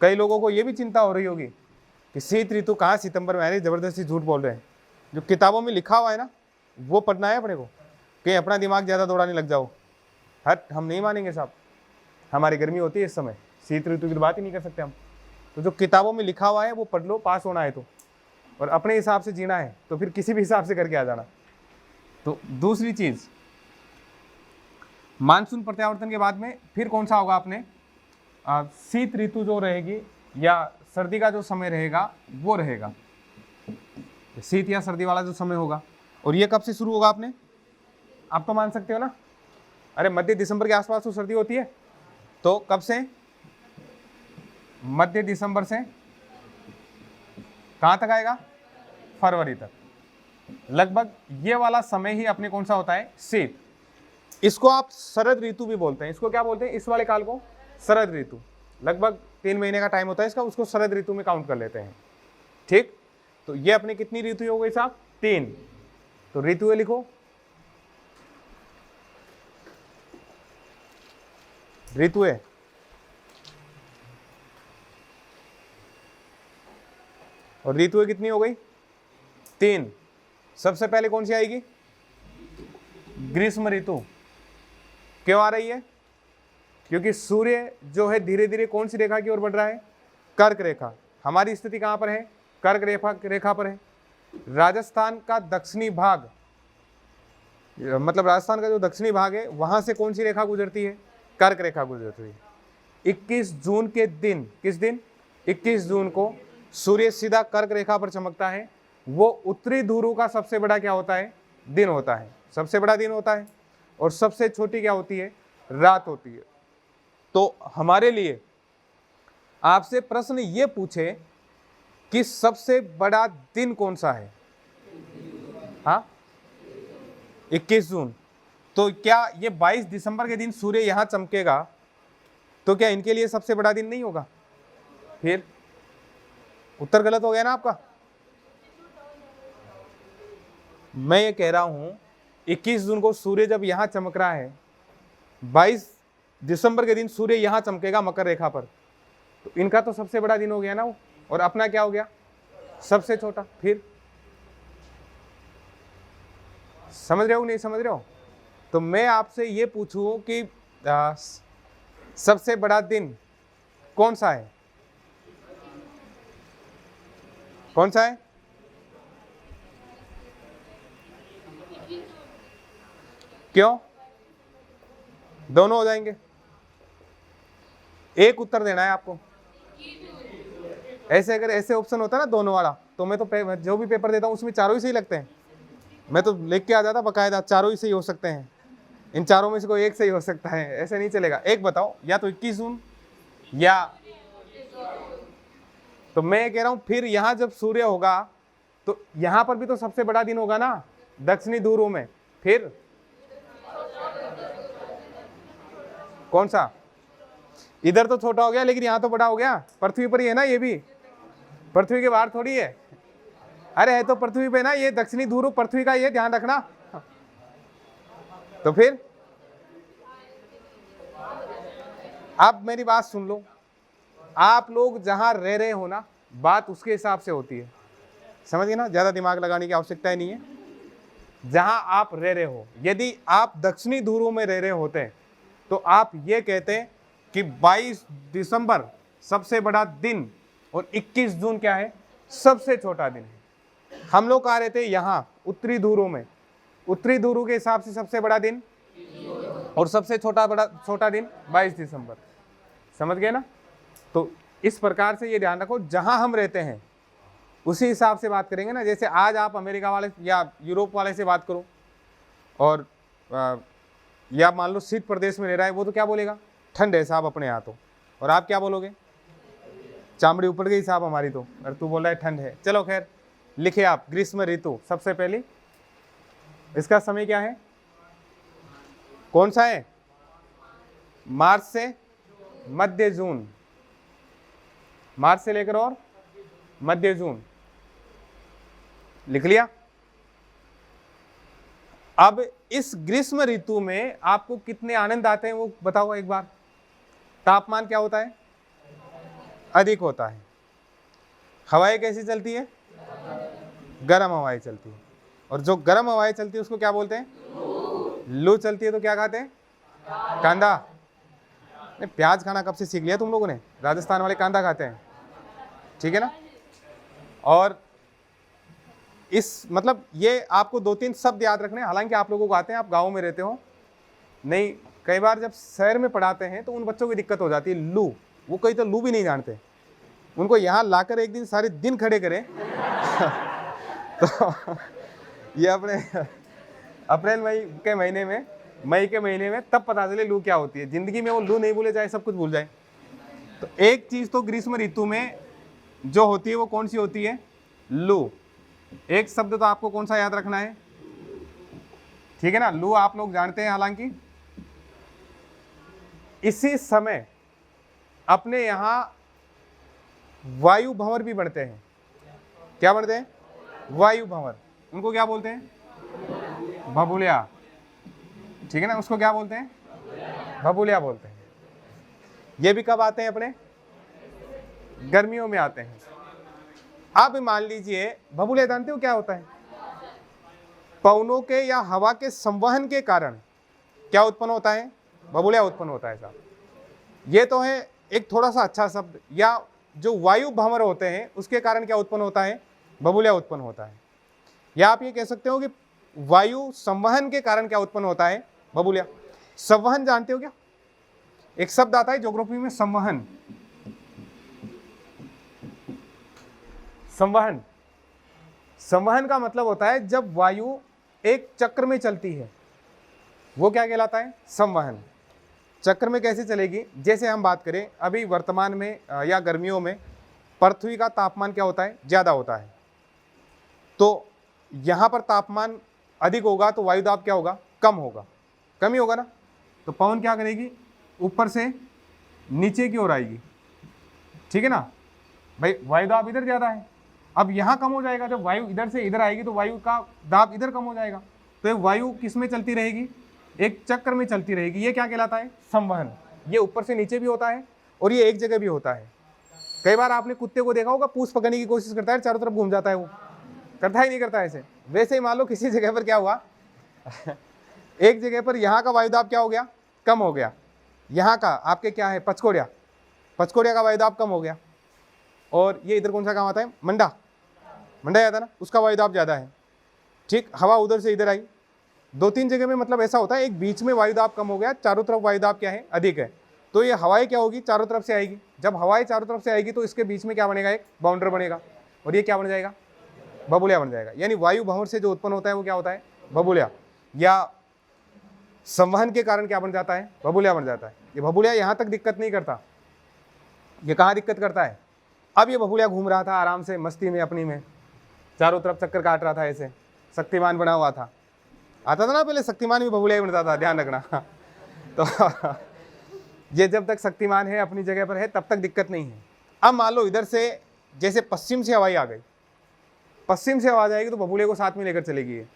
कई लोगों को ये भी चिंता हो रही होगी कि शीत ऋतु कहाँ सितंबर में आ रही, जबरदस्ती झूठ बोल रहे हैं। जो किताबों में लिखा हुआ है ना वो पढ़ना है अपने को, कहीं अपना दिमाग ज़्यादा दौड़ाने लग जाओ। हट, हम नहीं मानेंगे साहब, हमारी गर्मी होती है इस समय, शीत ऋतु की बात ही नहीं कर सकते हम। तो जो किताबों में लिखा हुआ है वो पढ़ लो, पास होना है तो, और अपने हिसाब से जीना है तो फिर किसी भी हिसाब से करके आ जाना। तो दूसरी चीज़, मानसून प्रत्यावर्तन के बाद में फिर कौन सा होगा आपने? शीत ऋतु जो रहेगी या सर्दी का जो समय रहेगा वो रहेगा, शीत या सर्दी वाला जो समय होगा। और ये कब से शुरू होगा आपने? आप तो मान सकते हो ना, अरे मध्य दिसंबर के आसपास तो सर्दी होती है, तो कब से? मध्य दिसंबर से कहाँ तक आएगा? फरवरी तक। लगभग ये वाला समय ही अपने कौन सा होता है? शीत। इसको आप शरद ऋतु भी बोलते हैं। इसको क्या बोलते हैं? इस वाले काल को शरद ऋतु। लगभग 3 महीने का टाइम होता है इसका, उसको शरद ऋतु में काउंट कर लेते हैं। ठीक, तो ये अपने कितनी ऋतु हो गई साहब? 3। तो ऋतुएं लिखो, ऋतुएं। और ऋतुएं कितनी हो गई? 3। सबसे पहले कौन सी आएगी? ग्रीष्म ऋतु। क्यों आ रही है? क्योंकि सूर्य जो है धीरे धीरे कौन सी रेखा की ओर बढ़ रहा है? कर्क रेखा। हमारी स्थिति कहां पर है? कर्क रेखा पर है। राजस्थान का दक्षिणी भाग, मतलब राजस्थान का जो दक्षिणी भाग है वहां से कौन सी रेखा गुजरती है? कर्क रेखा गुजरती है। 21 जून के दिन, किस दिन? 21 जून को सूर्य सीधा कर्क रेखा पर चमकता है। वो उत्तरी ध्रुव का सबसे बड़ा क्या होता है? दिन होता है, सबसे बड़ा दिन होता है। और सबसे छोटी क्या होती है? रात होती है। तो हमारे लिए आपसे प्रश्न ये पूछे कि सबसे बड़ा दिन कौन सा है? हाँ, 21 जून। तो क्या ये 22 दिसंबर के दिन सूर्य यहां चमकेगा तो क्या इनके लिए सबसे बड़ा दिन नहीं होगा? फिर उत्तर गलत हो गया ना आपका। मैं ये कह रहा हूं 21 जून को सूर्य जब यहां चमक रहा है, 22 दिसंबर के दिन सूर्य यहां चमकेगा मकर रेखा पर, तो इनका तो सबसे बड़ा दिन हो गया ना वो, और अपना क्या हो गया? सबसे छोटा। फिर समझ रहे हो नहीं समझ रहे हो? तो मैं आपसे ये पूछूं कि सबसे बड़ा दिन कौन सा है? कौन सा है? क्यों? दोनों हो जाएंगे। एक उत्तर देना है आपको। ऐसे अगर ऐसे ऑप्शन होता ना दोनों वाला, तो मैं तो जो भी पेपर देता हूं उसमें चारों ही सही लगते हैं। मैं तो लिख के आ जाता बकायदा, चारों ही सही हो सकते हैं, इन चारों में से कोई एक सही हो सकता है, ऐसे नहीं चलेगा। एक बताओ, या तो 21 जून या, तो मैं कह रहा हूं फिर यहां जब सूर्य होगा तो यहां पर भी तो सबसे बड़ा दिन होगा ना, दक्षिणी ध्रुव में। फिर कौन सा, इधर तो छोटा हो गया लेकिन यहाँ तो बड़ा हो गया, पृथ्वी पर ही है ना, ये भी पृथ्वी के बाहर थोड़ी है। अरे है तो पृथ्वी पे ना, ये दक्षिणी ध्रुव पृथ्वी का, ये ध्यान रखना। तो फिर अब मेरी बात सुन लो, आप लोग जहां रह रहे हो ना, बात उसके हिसाब से होती है, समझ गए ना, ज्यादा दिमाग लगाने की आवश्यकता ही नहीं है। जहां आप रह रहे हो, यदि आप दक्षिणी ध्रुव में रह रहे होते तो आप ये कहते कि 22 दिसंबर सबसे बड़ा दिन और 21 जून क्या है, सबसे छोटा दिन है। हम लोग कहाँ रहते, यहाँ उत्तरी ध्रुव में, उत्तरी ध्रुव के हिसाब से सबसे बड़ा दिन और सबसे छोटा दिन 22 दिसंबर, समझ गए ना। तो इस प्रकार से ये ध्यान रखो, जहां हम रहते हैं उसी हिसाब से बात करेंगे ना। जैसे आज आप अमेरिका वाले या यूरोप वाले से बात करो, और या मान लो शीत प्रदेश में रह रहा है, वो तो क्या बोलेगा, ठंड है साहब अपने यहाँ तो, और आप क्या बोलोगे, चामड़ी ऊपर गई साहब हमारी तो, और तू बोल रहा है ठंड है। चलो खैर, लिखे आप ग्रीष्म ऋतु। सबसे पहले इसका समय क्या है, कौन सा है, मार्च से मध्य जून, मार्च से लेकर और मध्य जून, लिख लिया। अब इस ग्रीष्म ऋतु में आपको कितने आनंद आते हैं वो बताओ एक बार। तापमान क्या होता है, अधिक होता है। हवाएं कैसी चलती है, गर्म हवाएं चलती है, और जो गर्म हवाएं चलती है उसको क्या बोलते हैं, लू चलती है तो क्या खाते हैं, कांदा। नहीं, प्याज खाना कब से सीख लिया तुम लोगों ने, राजस्थान वाले कांदा खाते हैं, ठीक है ना। और इस मतलब ये आपको 2-3 शब्द याद रखने, हालांकि आप लोगों को आते हैं, आप गाँव में रहते हो, नहीं कई बार जब शहर में पढ़ाते हैं तो उन बच्चों की दिक्कत हो जाती है, लू, वो कई तो लू भी नहीं जानते, उनको यहाँ लाकर एक दिन सारे दिन खड़े करें तो ये अपने अप्रैल मई के महीने में तब पता चले लू क्या होती है। जिंदगी में वो लू नहीं भूले जाए, सब कुछ भूल जाए। तो एक चीज तो ग्रीष्म ऋतु में जो होती है वो कौन सी होती है, लू। एक शब्द तो आपको कौन सा याद रखना है, ठीक है ना, लू आप लोग जानते हैं। हालांकि इसी समय अपने यहां वायु भंवर भी बढ़ते हैं। क्या बढ़ते हैं, वायु भंवर, उनको क्या बोलते हैं, भभूलिया, ठीक है ना, उसको क्या बोलते हैं, भभूलिया बोलते हैं। ये भी कब आते हैं, अपने गर्मियों में आते हैं। अब मान लीजिए भभूलिया जानते हो क्या होता है, पवनों के या हवा के संवहन के कारण क्या उत्पन्न होता है, भभूलिया उत्पन्न होता है साहब। ये तो है एक थोड़ा सा अच्छा शब्द। या जो वायु भंवर होते हैं उसके कारण क्या उत्पन्न होता है, भभूलिया उत्पन्न होता है। या आप ये कह सकते हो कि वायु संवहन के कारण क्या उत्पन्न होता है, भभूलिया। संवहन जानते हो क्या, एक शब्द आता है ज्योग्राफी में, संवहन। संवहन, संवहन का मतलब होता है जब वायु एक चक्र में चलती है, वो क्या कहलाता है, संवहन। चक्र में कैसे चलेगी, जैसे हम बात करें अभी वर्तमान में या गर्मियों में पृथ्वी का तापमान क्या होता है, ज़्यादा होता है, तो यहाँ पर तापमान अधिक होगा तो वायुदाब क्या होगा, कम होगा, कम ही होगा ना। तो पवन क्या करेगी, ऊपर से नीचे की ओर आएगी, ठीक है ना भाई, वायुदाब इधर ज़्यादा है, अब यहाँ कम हो जाएगा। जब वायु इधर से इधर आएगी तो वायु का दाब इधर कम हो जाएगा। तो ये वायु किस में चलती रहेगी, एक चक्र में चलती रहेगी। ये क्या कहलाता है, संवहन। ये ऊपर से नीचे भी होता है और ये एक जगह भी होता है। कई बार आपने कुत्ते को देखा होगा, पूंछ पकड़ने की कोशिश करता है, चारों तरफ घूम जाता है, वो करता ही नहीं करता ऐसे। वैसे ही मान लो किसी जगह पर क्या हुआ एक जगह पर यहाँ का वायुदाब क्या हो गया, कम हो गया। यहाँ का आपके क्या है, पचकोड़िया, पचकोड़िया का वायुदाब कम हो गया। और ये इधर कौन सा काम आता है, मंडा, मंडा जाता है ना, उसका वायुदाब ज़्यादा है। ठीक, हवा उधर से इधर आई, 2-3 जगह में मतलब ऐसा होता है, एक बीच में वायुदाब कम हो गया, चारों तरफ वायुदाब क्या है, अधिक है। तो ये हवाएं क्या होगी, चारों तरफ से आएगी। जब हवाएं चारों तरफ से आएगी तो इसके बीच में क्या बनेगा, एक बाउंड्री बनेगा, और ये क्या बन जाएगा, भभूलिया बन जाएगा। यानी वायु भंवर से जो उत्पन्न होता है वो क्या होता है, भभूलिया। या संवहन के कारण क्या बन जाता है, भभूलिया बन जाता है। ये भभूलिया यहाँ तक दिक्कत नहीं करता, ये कहाँ दिक्कत करता है। अब ये भभूलिया घूम रहा था आराम से मस्ती में अपनी में, चारों तरफ चक्कर काट रहा था, ऐसे शक्तिमान बना हुआ था। आता था ना पहले, शक्तिमान भी भभूलिया ही बनता था, ध्यान रखना। तो ये जब तक शक्तिमान है अपनी जगह पर है तब तक दिक्कत नहीं है। अब मान लो इधर से जैसे पश्चिम से हवाई आ गई, पश्चिम से हवा जाएगी तो भभूलिया को साथ में लेकर चलेगी ये।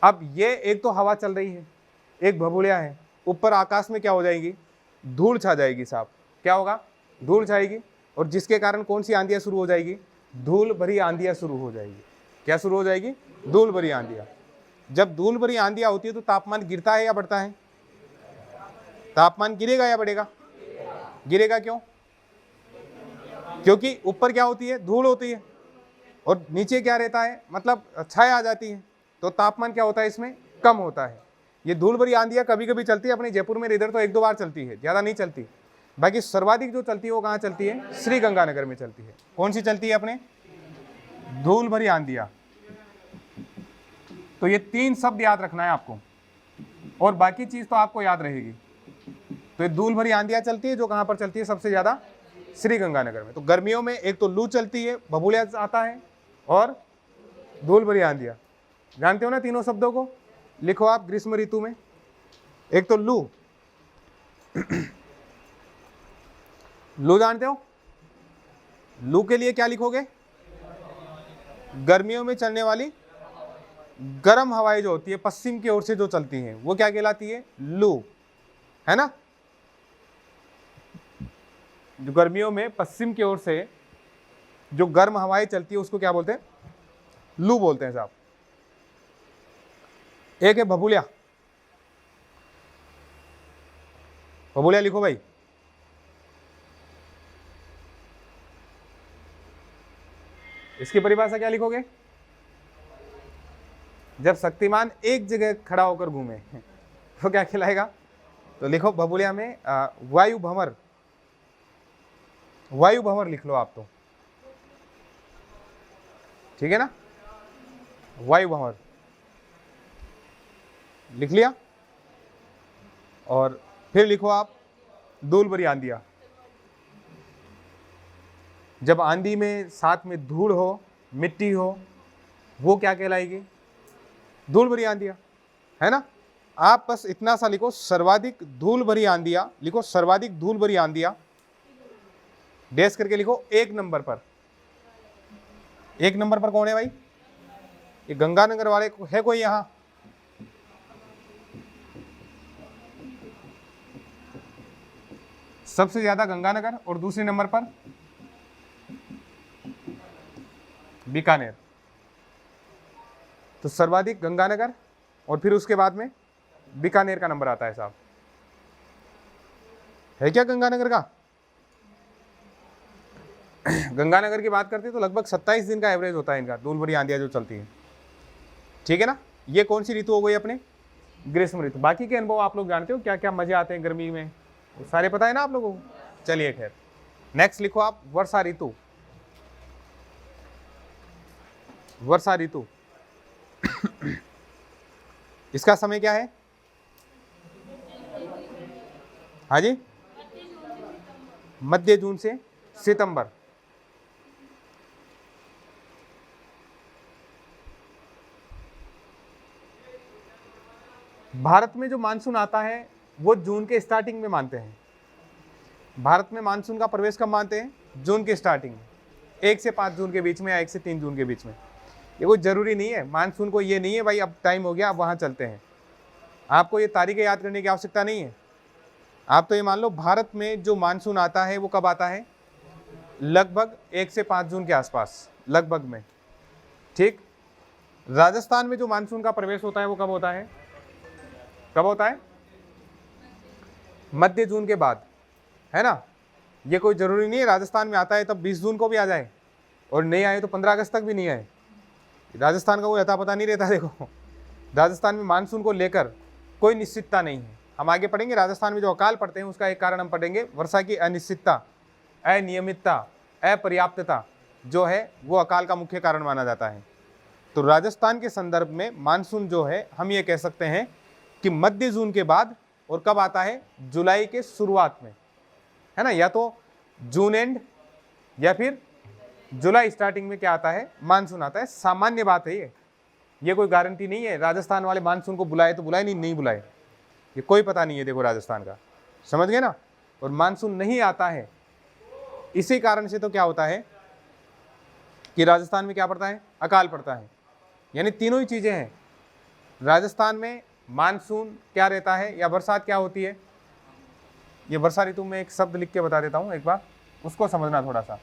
अब ये एक तो हवा चल रही है, एक भभूलिया है, ऊपर आकाश में क्या हो जाएगी, धूल छा जाएगी साहब। क्या होगा, धूल छाएगी, और जिसके कारण कौन सी आंधियाँ शुरू हो जाएगी, धूल भरी आंधियाँ शुरू हो जाएगी। क्या शुरू हो जाएगी, धूल भरी आंधियाँ। जब धूल भरी आंधियाँ होती है तो तापमान गिरता है या बढ़ता है, तापमान गिरेगा या बढ़ेगा, गिरेगा। क्यों, क्योंकि ऊपर क्या होती है, धूल होती है, और नीचे क्या रहता है, मतलब छाया आ जाती है, तो तापमान क्या होता है इसमें, कम होता है। ये धूल भरी आंधियाँ कभी कभी चलती है अपने जयपुर में, इधर तो एक दो बार चलती है, ज़्यादा नहीं चलती। बाकी सर्वाधिक जो चलती है वो कहाँ चलती है, श्री गंगानगर में चलती है। कौन सी चलती है अपने, धूल भरी आंधियाँ। तो ये 3 शब्द याद रखना है आपको, और बाकी चीज़ तो आपको याद रहेगी। तो ये धूल भरी आंधियाँ चलती है, जो कहाँ पर चलती है सबसे ज़्यादा, श्री गंगानगर में। तो गर्मियों में एक तो लू चलती है, भभूलिया आता है, और धूल भरी आंधियाँ। जानते हो ना तीनों शब्दों को, लिखो आप ग्रीष्म ऋतु में। एक तो लू, लू जानते हो, लू के लिए क्या लिखोगे, गर्मियों में चलने वाली गर्म हवाएं जो होती है पश्चिम की ओर से जो चलती हैं वो क्या कहलाती है, लू, है ना। जो गर्मियों में पश्चिम की ओर से जो गर्म हवाएं चलती है उसको क्या बोलते हैं, लू बोलते हैं साहब। एक है भभूलिया, भभूलिया लिखो भाई। इसकी परिभाषा क्या लिखोगे, जब शक्तिमान एक जगह खड़ा होकर घूमे तो क्या खिलाएगा, तो लिखो भभूलिया में वायु भंवर, वायु भंवर लिख लो आप, तो ठीक है ना, वायु भंवर लिख लिया। और फिर लिखो आप धूल भरी आंधियां। जब आंधी में साथ में धूल हो, मिट्टी हो, वो क्या कहलाएगी, धूल भरी आंधियां, है ना। आप बस इतना सा लिखो, सर्वाधिक धूल भरी आंधियां लिखो, सर्वाधिक धूल भरी आंधियां डैश करके लिखो। 1 नंबर पर, 1 नंबर पर कौन है भाई, ये गंगानगर वाले है कोई यहां, सबसे ज्यादा गंगानगर, और दूसरे नंबर पर बीकानेर। तो सर्वाधिक गंगानगर, और फिर उसके बाद में बीकानेर का नंबर आता है साहब। है क्या गंगानगर का, गंगानगर की बात करते हैं तो लगभग 27 दिन का एवरेज होता है इनका, धूल भरी आंधियां जो चलती है, ठीक है ना। ये कौन सी ऋतु हो गई अपने, ग्रीष्म ऋतु। बाकी के अनुभव आप लोग जानते हो, क्या क्या मजे आते हैं गर्मी में, वो सारे पता है ना आप लोगों को। चलिए खैर, नेक्स्ट लिखो आप वर्षा ऋतु, वर्षा ऋतु। इसका समय क्या है, हाँ जी, मध्य जून से सितंबर। भारत में जो मानसून आता है वो जून के स्टार्टिंग में मानते हैं। भारत में मानसून का प्रवेश कब मानते हैं, जून के स्टार्टिंग में, 1 से 5 जून के बीच में, या 1 से 3 जून के बीच में। ये कोई ज़रूरी नहीं है मानसून को, ये नहीं है भाई अब टाइम हो गया अब वहाँ चलते हैं। आपको ये तारीखें याद करने की आवश्यकता नहीं है। आप तो ये मान लो भारत में जो मानसून आता है वो कब आता है, लगभग 1 से 5 जून के आसपास, लगभग में, ठीक। राजस्थान में जो मानसून का प्रवेश होता है वो कब होता है, कब होता है, मध्य जून के बाद, है ना। ये कोई ज़रूरी नहीं है राजस्थान में आता है तब 20 जून को भी आ जाए, और नहीं आए तो 15 अगस्त तक भी नहीं आए। राजस्थान का कोई अता पता नहीं रहता। देखो राजस्थान में मानसून को लेकर कोई निश्चितता नहीं है। हम आगे पढ़ेंगे राजस्थान में जो अकाल पड़ते हैं उसका एक कारण हम पढ़ेंगे, वर्षा की अनिश्चितता, अनियमितता, अपर्याप्तता जो है वो अकाल का मुख्य कारण माना जाता है। तो राजस्थान के संदर्भ में मानसून जो है हम ये कह सकते हैं कि मध्य जून के बाद, और कब आता है, जुलाई के शुरुआत में, है ना, या तो जून एंड या फिर जुलाई स्टार्टिंग में क्या आता है, मानसून आता है। सामान्य बात है ये, ये कोई गारंटी नहीं है राजस्थान वाले मानसून को बुलाए तो बुलाए, नहीं बुलाए, ये कोई पता नहीं है। देखो राजस्थान का, समझ गए ना। और मानसून नहीं आता है, इसी कारण से तो क्या होता है कि राजस्थान में क्या पड़ता है, अकाल पड़ता है। यानी तीनों ही चीज़ें हैं। राजस्थान में मानसून क्या रहता है या बरसात क्या होती है, ये वर्षा ऋतु में एक शब्द लिख के बता देता हूँ, एक बार उसको समझना थोड़ा सा।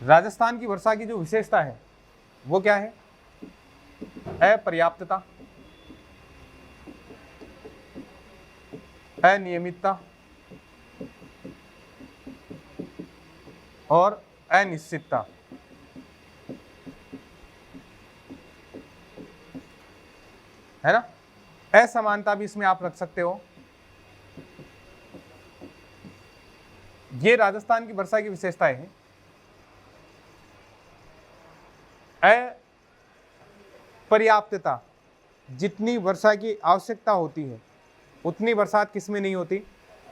राजस्थान की वर्षा की जो विशेषता है वो क्या है, अपर्याप्तता, अनियमितता और अनिश्चितता, है ना। असमानता भी इसमें आप रख सकते हो। ये राजस्थान की वर्षा की विशेषताएं हैं। अपर्याप्तता, जितनी वर्षा की आवश्यकता होती है उतनी बरसात किस में नहीं होती,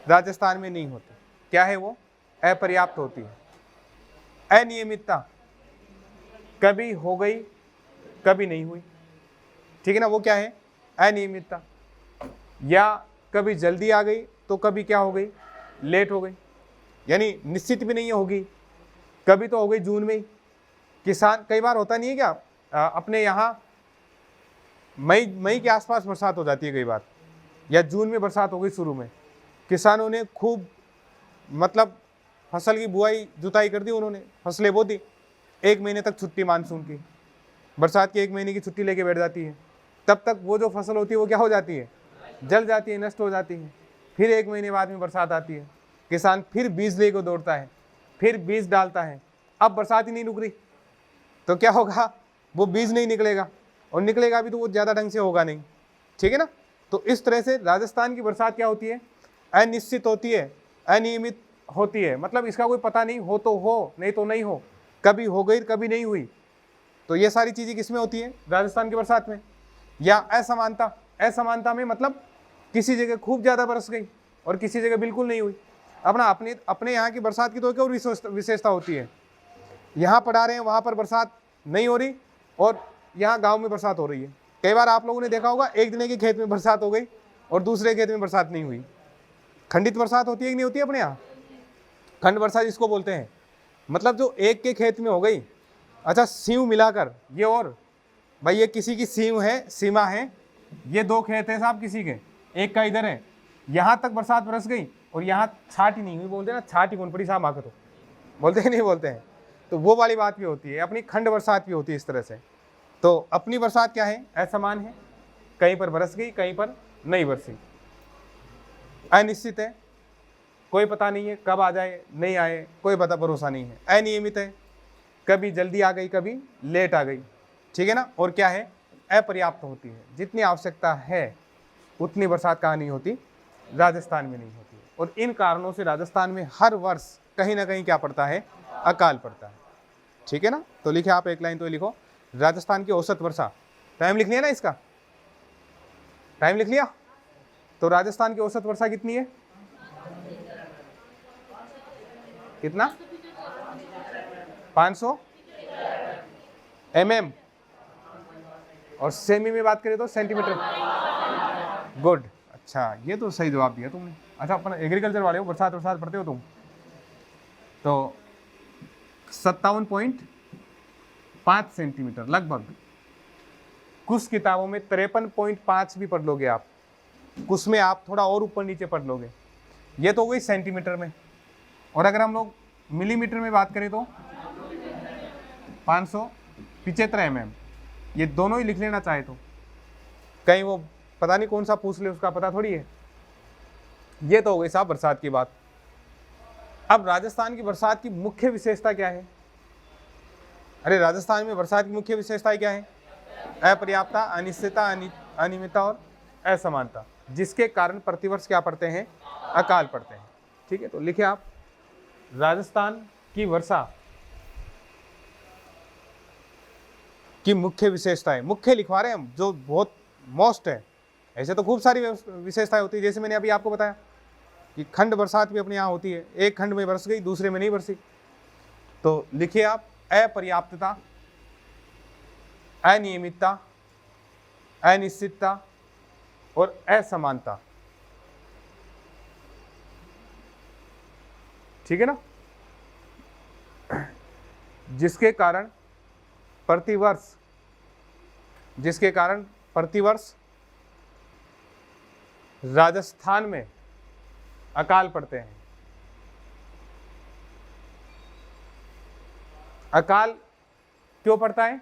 राजस्थान में नहीं होती। क्या है वो, अपर्याप्त होती है। अनियमितता, कभी हो गई कभी नहीं हुई, ठीक है ना, वो क्या है, अनियमितता। या कभी जल्दी आ गई तो कभी क्या हो गई, लेट हो गई, यानी निश्चित भी नहीं होगी, कभी तो हो गई जून में ही। किसान, कई बार होता नहीं है क्या, अपने यहाँ मई के आसपास बरसात हो जाती है कई बार, या जून में बरसात हो गई शुरू में, किसानों ने खूब मतलब फसल की बुआई जुताई कर दी, उन्होंने फसलें बो दी, 1 महीने तक छुट्टी मानसून की, बरसात की 1 महीने की छुट्टी लेके बैठ जाती है। तब तक वो जो फसल होती है वो क्या हो जाती है, जल जाती है, नष्ट हो जाती है। फिर 1 महीने बाद में बरसात आती है, किसान फिर बीज लेकर दौड़ता है, फिर बीज डालता है। अब बरसात ही नहीं रुक रही तो क्या होगा, वो बीज नहीं निकलेगा, और निकलेगा भी तो वो ज़्यादा ढंग से होगा नहीं, ठीक है ना। तो इस तरह से राजस्थान की बरसात क्या होती है, अनिश्चित होती है, अनियमित होती है। मतलब इसका कोई पता नहीं, हो तो हो नहीं तो नहीं हो, कभी हो गई कभी नहीं हुई। तो ये सारी चीज़ें किसमें होती है, राजस्थान की बरसात में। या असमानता, असमानता में मतलब किसी जगह खूब ज़्यादा बरस गई और किसी जगह बिल्कुल नहीं हुई। अपने यहाँ की बरसात की तो क्या विशेषता होती है, यहाँ पढ़ा रहे हैं वहाँ पर बरसात नहीं हो रही और यहाँ गांव में बरसात हो रही है। कई बार आप लोगों ने देखा होगा, एक दिन के खेत में बरसात हो गई और दूसरे खेत में बरसात नहीं हुई। खंडित बरसात होती है कि नहीं होती है अपने यहाँ, खंड बरसात जिसको बोलते हैं, मतलब जो एक के खेत में हो गई, अच्छा सीव मिलाकर ये, और भाई ये किसी की सीव है, सीमा है, ये 2 खेत है साहब किसी के, एक का इधर है, यहाँ तक बरसात बरस गई और यहाँ छाट ही नहीं हुई, बोलते हैं ना, छाट ही कौन पड़ी साहब आकर, तो बोलते हैं नहीं बोलते हैं। तो वो वाली बात भी होती है, अपनी खंड बरसात भी होती है इस तरह से। तो अपनी बरसात क्या है, असमान है, कहीं पर बरस गई कहीं पर नहीं बरसी। अनिश्चित है, कोई पता नहीं है कब आ जाए नहीं आए, कोई पता भरोसा नहीं है। अनियमित है, कभी जल्दी आ गई कभी लेट आ गई, ठीक है ना। और क्या है, अपर्याप्त होती है, जितनी आवश्यकता है उतनी बरसात कहाँ नहीं होती, राजस्थान में नहीं होती। और इन कारणों से राजस्थान में हर वर्ष कहीं ना कहीं क्या पड़ता है, अकाल पड़ता है, ठीक है ना। तो लिखे आप एक लाइन तो लिखो, राजस्थान की औसत वर्षा, टाइम लिख लिया ना, इसका टाइम लिख लिया। तो राजस्थान की औसत वर्षा कितनी है, कितना, 500 mm, और सेमी में बात करें तो सेंटीमीटर। गुड, अच्छा ये तो सही जवाब दिया तुमने। अच्छा अपन एग्रीकल्चर वाले हो, बरसात पढ़ते हो तुम, तो 57.5 सेंटीमीटर लगभग। कुछ किताबों में 53.5 भी पढ़ लोगे आप, कुछ में आप थोड़ा और ऊपर नीचे पढ़ लोगे। ये तो हो गई सेंटीमीटर में। और अगर हम लोग मिलीमीटर में बात करें तो 575 mm, ये दोनों ही लिख लेना चाहे तो, कहीं वो पता नहीं कौन सा पूछ ले उसका पता थोड़ी है। ये तो हो गई साहब बरसात की बात। अब राजस्थान की बरसात की मुख्य विशेषता क्या है, अरे राजस्थान में बरसात की मुख्य विशेषताएं क्या है, अपर्याप्तता, अनिश्चितता, अनियमितता और असमानता, जिसके कारण प्रतिवर्ष क्या पड़ते हैं, अकाल पड़ते हैं, ठीक है। तो लिखे आप, राजस्थान की वर्षा की मुख्य विशेषताएं, मुख्य लिखवा रहे हैं हम, जो बहुत मोस्ट है। ऐसे तो खूब सारी विशेषताएं होती है, जैसे मैंने अभी आपको बताया कि खंड बरसात भी अपने यहाँ होती है, एक खंड में बरस गई दूसरे में नहीं बरसी। तो लिखिए आप, अपर्याप्तता, अनियमितता, अनिश्चितता और असमानता। ठीक है ना, जिसके कारण प्रतिवर्ष राजस्थान में अकाल पड़ते हैं। अकाल क्यों पड़ता है?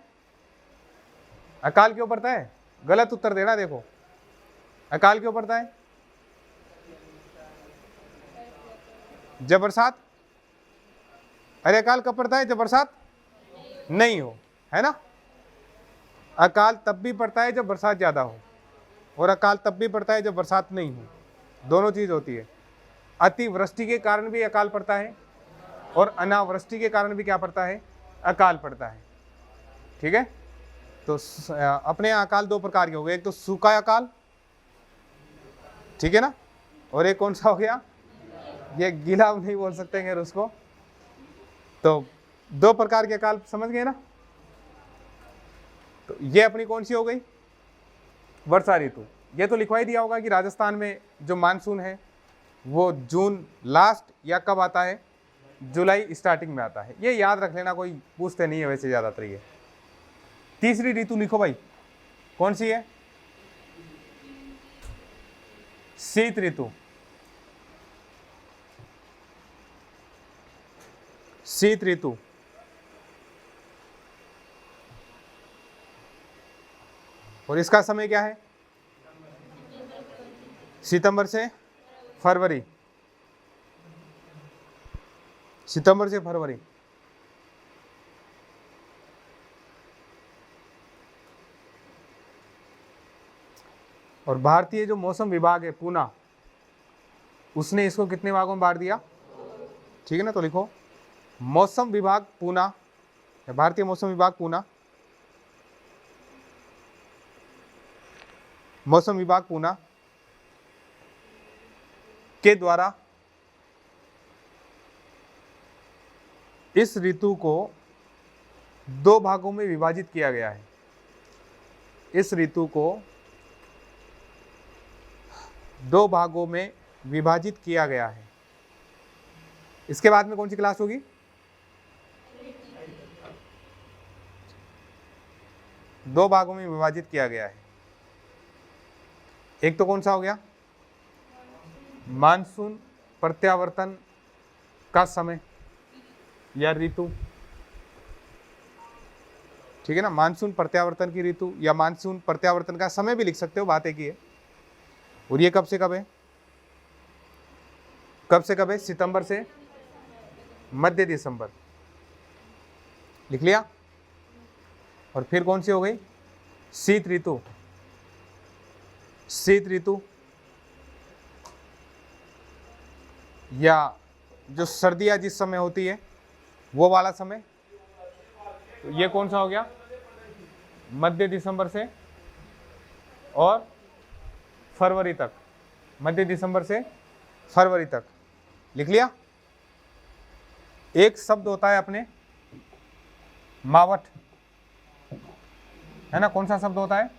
अकाल क्यों पड़ता है? गलत उत्तर देना। देखो, अकाल क्यों पड़ता है? जब बरसात, अरे अकाल कब पड़ता है? जब बरसात नहीं हो, है ना। अकाल तब भी पड़ता है जब बरसात ज़्यादा हो, और अकाल तब भी पड़ता है जब बरसात नहीं हो। दोनों चीज़ होती है। अतिवृष्टि के कारण भी अकाल पड़ता है, और अनावृष्टि के कारण भी क्या पड़ता है? अकाल पड़ता है। ठीक है, तो अपने यहाँ अकाल दो प्रकार के हो गए, एक तो सूखा अकाल, ठीक है ना, और एक कौन सा हो गया? ये गीला नहीं बोल सकते खैर उसको। तो दो प्रकार के अकाल समझ गए ना। तो ये अपनी कौन सी हो गई? वर्षा ऋतु। ये तो लिखवा ही दिया होगा कि राजस्थान में जो मानसून है वो जून लास्ट या कब आता है? जुलाई स्टार्टिंग में आता है। ये याद रख लेना, कोई पूछते नहीं है वैसे ज़्यादातर। ये तीसरी ऋतु लिखो भाई, कौन सी है? शीत ऋतु। शीत ऋतु और इसका समय क्या है? सितंबर से फरवरी। सितंबर से फरवरी। और भारतीय जो मौसम विभाग है पूना, उसने इसको कितने भागों में बांट दिया? ठीक है ना, तो लिखो मौसम विभाग पूना, भारतीय मौसम विभाग पूना, मौसम विभाग पूना के द्वारा इस ऋतु को दो भागों में विभाजित किया गया है। इस ऋतु को दो भागों में विभाजित किया गया है। इसके बाद में कौन सी क्लास होगी? दो भागों में विभाजित किया गया है। एक तो कौन सा हो गया? मानसून प्रत्यावर्तन का समय या ऋतु। ठीक है ना, मानसून प्रत्यावर्तन की ऋतु या मानसून प्रत्यावर्तन का समय भी लिख सकते हो, बात एक ही है। और ये कब से कब है? कब से कब है? सितंबर से मध्य दिसंबर। लिख लिया। और फिर कौन सी हो गई? शीत ऋतु। शीत ऋतु या जो सर्दियां जिस समय होती है वो वाला समय। तो ये कौन सा हो गया? मध्य दिसंबर से और फरवरी तक। मध्य दिसंबर से फरवरी तक। लिख लिया। एक शब्द होता है अपने मावठ, है ना। कौन सा शब्द होता है?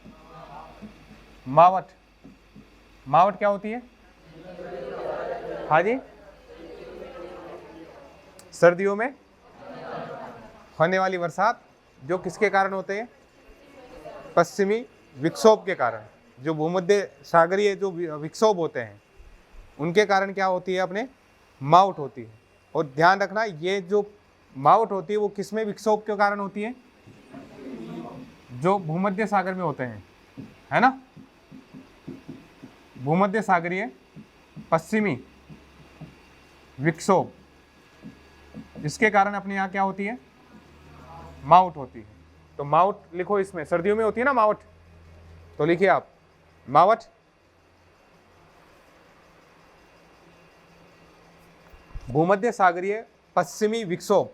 मावठ। मावठ क्या होती है? हाँ जी, सर्दियों में होने वाली बरसात, जो किसके कारण होते हैं? पश्चिमी विक्षोभ के कारण। जो भूमध्य सागरीय जो विक्षोभ होते हैं उनके कारण क्या होती है? अपने मावठ होती है। और ध्यान रखना, ये जो मावठ होती है वो किसमें विक्षोभ के कारण होती है? जो भूमध्य सागर में होते हैं, है ना। भूमध्य सागरीय पश्चिमी विक्षोभ, इसके कारण अपने यहाँ क्या होती है? मावठ होती है। तो मावठ लिखो, इसमें सर्दियों में होती है ना मावठ, तो लिखिए आप मावठ। भूमध्य सागरीय पश्चिमी विक्षोभ।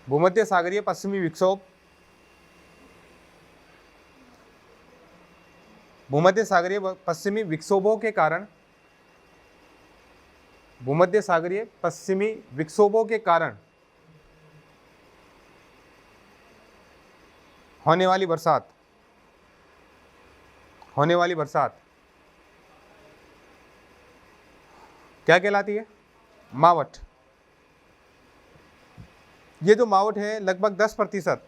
भूमध्य सागरीय पश्चिमी विक्षोभ, भूमध्य सागरीय पश्चिमी विक्षोभों के कारण, भूमध्य सागरीय पश्चिमी विक्षोभों के कारण होने वाली बरसात, होने वाली बरसात क्या कहलाती है? मावठ। ये जो मावठ है लगभग 10%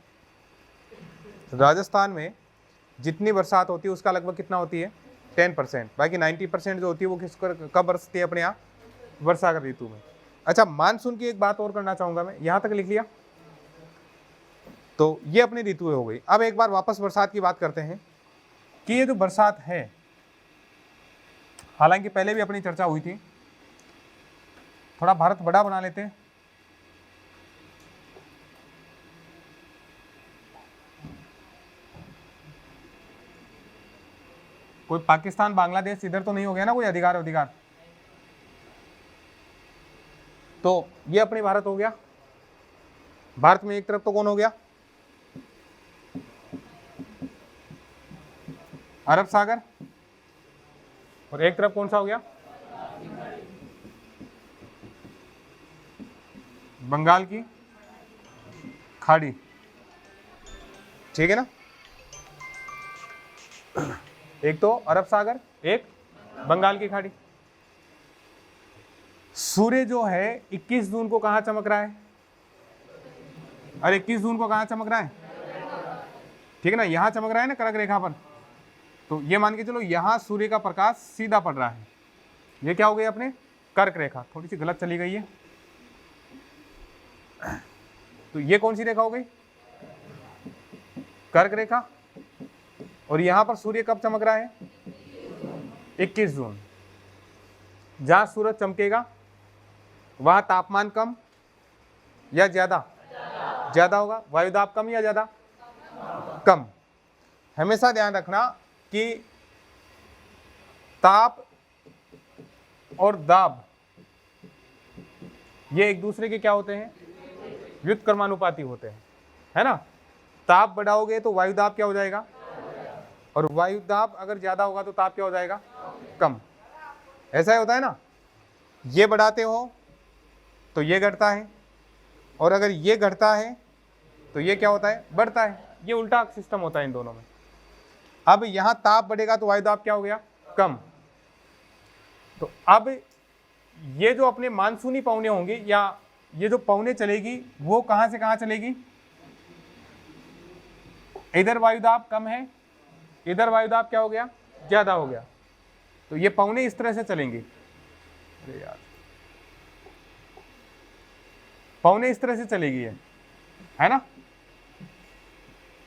राजस्थान में जितनी बरसात होती है उसका लगभग कितना होती है? 10%। बाकी 90% जो होती है वो किस कब बरसती है? अपने यहाँ वर्षा का ऋतु में। अच्छा, मानसून की एक बात और करना चाहूंगा मैं, यहां तक लिख लिया। तो ये अपनी ऋतु हो गई। अब एक बार वापस बरसात की बात करते हैं कि ये जो बरसात है, हालांकि पहले भी अपनी चर्चा हुई थी, थोड़ा भारत बड़ा बना लेते हैं। कोई पाकिस्तान बांग्लादेश इधर तो नहीं हो गया ना कोई अधिकार? तो ये अपनी भारत हो गया। भारत में एक तरफ तो कौन हो गया? अरब सागर। और एक तरफ कौन सा हो गया? बंगाल की खाड़ी। ठीक है ना? एक तो अरब सागर, एक बंगाल की खाड़ी। सूर्य जो है 21 जून को कहां चमक रहा है? अरे 21 जून को कहां चमक रहा है? ठीक है ना, यहां चमक रहा है ना, कर्क रेखा पर। तो ये मान के चलो यहां सूर्य का प्रकाश सीधा पड़ रहा है। ये क्या हो गई अपने? कर्क रेखा। थोड़ी सी गलत चली गई है। तो ये कौन सी रेखा हो गई? कर्क रेखा। और यहां पर सूर्य कब चमक रहा है? 21 जून। जहां सूरज चमकेगा वहां तापमान कम या ज्यादा? ज्यादा होगा। वायुदाब कम या ज्यादा? कम। हमेशा ध्यान रखना कि ताप और दाब ये एक दूसरे के क्या होते हैं? व्युत्क्रमानुपाती होते हैं, है ना? ताप बढ़ाओगे तो वायुदाब क्या हो जाएगा? और वायुदाब अगर ज्यादा होगा तो ताप क्या हो जाएगा? कम। ऐसा ही होता है ना? ये बढ़ाते हो तो ये घटता है, और अगर ये घटता है तो ये क्या होता है? बढ़ता है। ये उल्टा सिस्टम होता है इन दोनों में। अब यहां ताप बढ़ेगा तो वायुदाब क्या हो गया? कम। तो अब ये जो अपने मानसूनी पवने होंगे या ये जो पवने चलेगी वो कहां से कहां चलेगी? इधर वायुदाब कम है, इधर वायुदाब क्या हो गया? ज्यादा हो गया। तो ये पवने इस तरह से चलेंगे। अरे यार, पवने इस तरह से चलेगी है ना?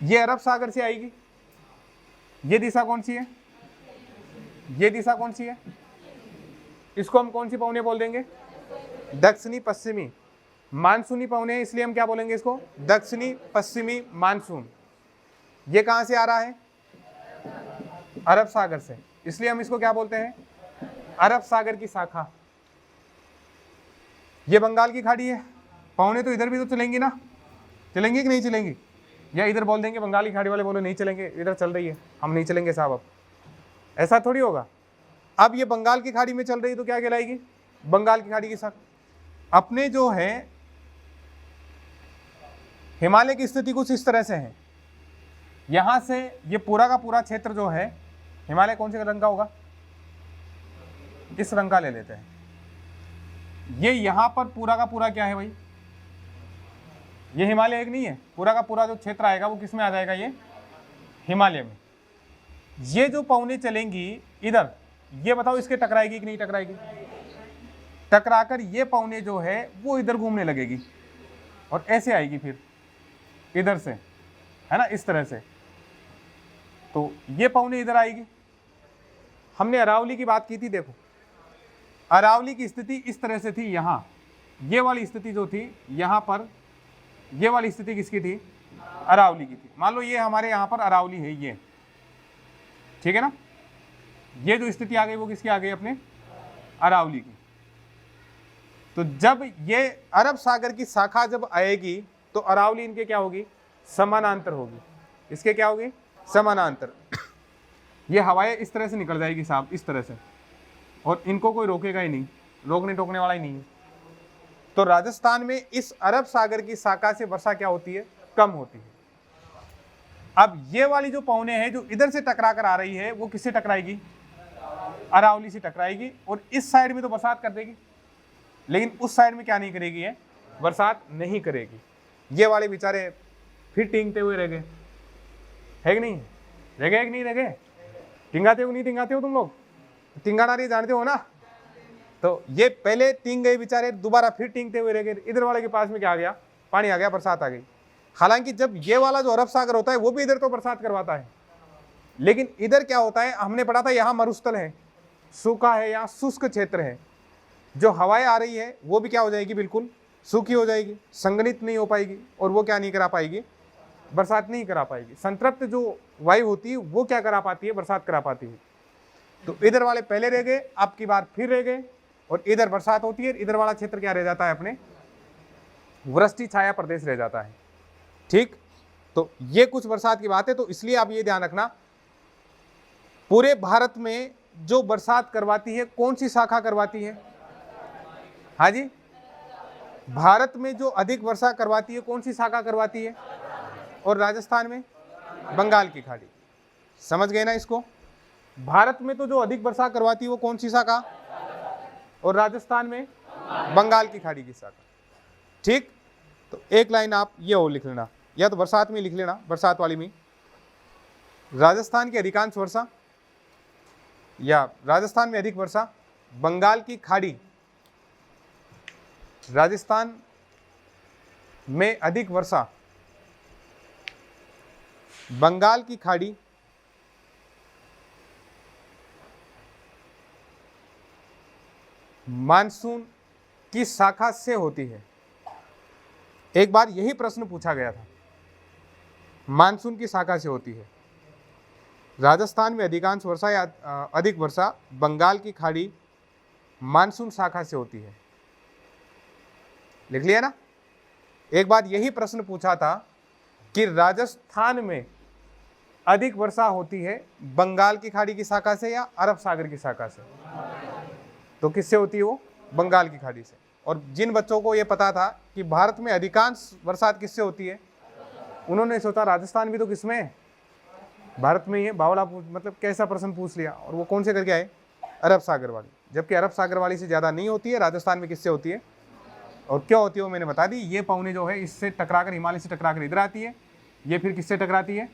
ये अरब सागर से आएगी। ये दिशा कौन सी है? ये दिशा कौन सी है? इसको हम कौन सी पवने बोल देंगे? दक्षिणी पश्चिमी मानसूनी पवने, इसलिए हम क्या बोलेंगे इसको? दक्षिणी पश्चिमी मानसून। ये कहां से आ रहा है? अरब सागर से, इसलिए हम इसको क्या बोलते हैं? अरब सागर की शाखा। ये बंगाल की खाड़ी है। पवने तो इधर भी तो चलेंगी ना? चलेंगी कि नहीं चलेंगी? या इधर बोल देंगे बंगाल की खाड़ी वाले बोले नहीं चलेंगे, इधर चल रही है, हम नहीं चलेंगे साहब। अब ऐसा थोड़ी होगा। अब ये बंगाल की खाड़ी में चल रही है तो क्या कहलाएगी? बंगाल की खाड़ी की शाखा। अपने जो है हिमालय की स्थिति कुछ इस तरह से है। यहां से ये पूरा का पूरा क्षेत्र जो है हिमालय कौन से रंग का होगा? इस रंग का ले लेते हैं। ये यहां पर पूरा का पूरा क्या है भाई? ये हिमालय एक नहीं है। पूरा का पूरा जो क्षेत्र आएगा वो किस में आ जाएगा? ये हिमालय में। ये जो पवने चलेंगी इधर, ये बताओ इसके टकराएगी कि नहीं टकराएगी? टकराकर ये पवने जो है वो इधर घूमने लगेगी और ऐसे आएगी फिर इधर से, है ना, इस तरह से। तो ये पवने इधर आएगी। हमने अरावली की बात की थी। देखो अरावली की स्थिति इस तरह से थी। यहाँ ये वाली स्थिति जो थी यहाँ पर, ये वाली स्थिति किसकी थी? अरावली की थी। मान लो ये हमारे यहाँ पर अरावली है, ये ठीक है ना। ये जो स्थिति आ गई वो किसकी आ गई? अपने अरावली की। तो जब ये अरब सागर की शाखा जब आएगी तो अरावली इनके क्या होगी? समानांतर होगी। इसके क्या होगी? समानांतर। ये हवाएं इस तरह से निकल जाएगी साहब, इस तरह से, और इनको कोई रोकेगा ही नहीं, रोकने टोकने वाला ही नहीं है। तो राजस्थान में इस अरब सागर की शाखा से वर्षा क्या होती है? कम होती है। अब ये वाली जो पौने हैं जो इधर से टकरा कर आ रही है वो किससे टकराएगी, अरावली से टकराएगी, और इस साइड में तो बरसात कर देगी, लेकिन उस साइड में क्या नहीं करेगी, है बरसात नहीं करेगी। ये वाले बेचारे फिर टींगते हुए रह गए, है कि नहीं, रह गए कि नहीं रह गए, टिंगाते हो नहीं टिंगाते हो तुम लोग, टिंगाना नहीं जानते हो ना। तो ये पहले टिंग गए बेचारे, दोबारा फिर टिंगते हुए रह गए। इधर वाले के पास में क्या आ गया, पानी आ गया, बरसात आ गई। हालांकि जब ये वाला जो अरब सागर होता है वो भी इधर तो बरसात करवाता है, लेकिन इधर क्या होता है, हमने पढ़ा था यहाँ मरुस्थल है, सूखा है, यहाँ शुष्क क्षेत्र है, जो हवाएं आ रही है वो भी क्या हो जाएगी, बिल्कुल सूखी हो जाएगी, संघनित नहीं हो पाएगी, और वो क्या नहीं करा पाएगी, बरसात नहीं करा पाएगी। संतृप्त जो वायु होती है वो क्या करा पाती है, बरसात करा पाती है। तो इधर वाले पहले रह गए, अब की बार फिर रह गए, और इधर बरसात होती है, इधर वाला क्षेत्र क्या रह जाता है, अपने वृष्टि छाया प्रदेश रह जाता है। ठीक, तो ये कुछ बरसात की बात है। तो इसलिए आप ये ध्यान रखना, पूरे भारत में जो बरसात करवाती है कौन सी शाखा करवाती है, हाँ जी, भारत में जो अधिक वर्षा करवाती है कौन सी शाखा करवाती है, और राजस्थान में बंगाल की खाड़ी। समझ गए ना इसको, भारत में तो जो अधिक वर्षा करवाती है वो कौन सी शाखा, और राजस्थान में बंगाल की खाड़ी की शाखा। ठीक, तो एक लाइन आप ये और लिख लेना, या तो बरसात में लिख लेना, बरसात वाली में राजस्थान की अधिकांश वर्षा, या राजस्थान में अधिक वर्षा, बंगाल की खाड़ी, राजस्थान में अधिक वर्षा, बंगाल की खाड़ी, मानसून की शाखा से होती है। एक बार यही प्रश्न पूछा गया था, मानसून की शाखा से होती है, राजस्थान में अधिकांश वर्षा या अधिक वर्षा, बंगाल की खाड़ी, मानसून शाखा से होती है। लिख लिया ना। एक बार यही प्रश्न पूछा था कि राजस्थान में अधिक वर्षा होती है बंगाल की खाड़ी की शाखा से या अरब सागर की शाखा से, तो किससे होती है वो, बंगाल की खाड़ी से। और जिन बच्चों को ये पता था कि भारत में अधिकांश बरसात किससे होती है, उन्होंने सोचा राजस्थान भी तो किसमें है, भारत में ही है, बावला मतलब कैसा प्रश्न पूछ लिया, और वो कौन से करके आए, अरब सागर वाली। जबकि अरब सागर वाली से ज़्यादा नहीं होती है, राजस्थान में किससे होती है, और क्या होती है वो मैंने बता दी। ये पौने जो है इससे टकराकर, हिमालय से टकराकर इधर आती है, ये फिर किससे टकराती है,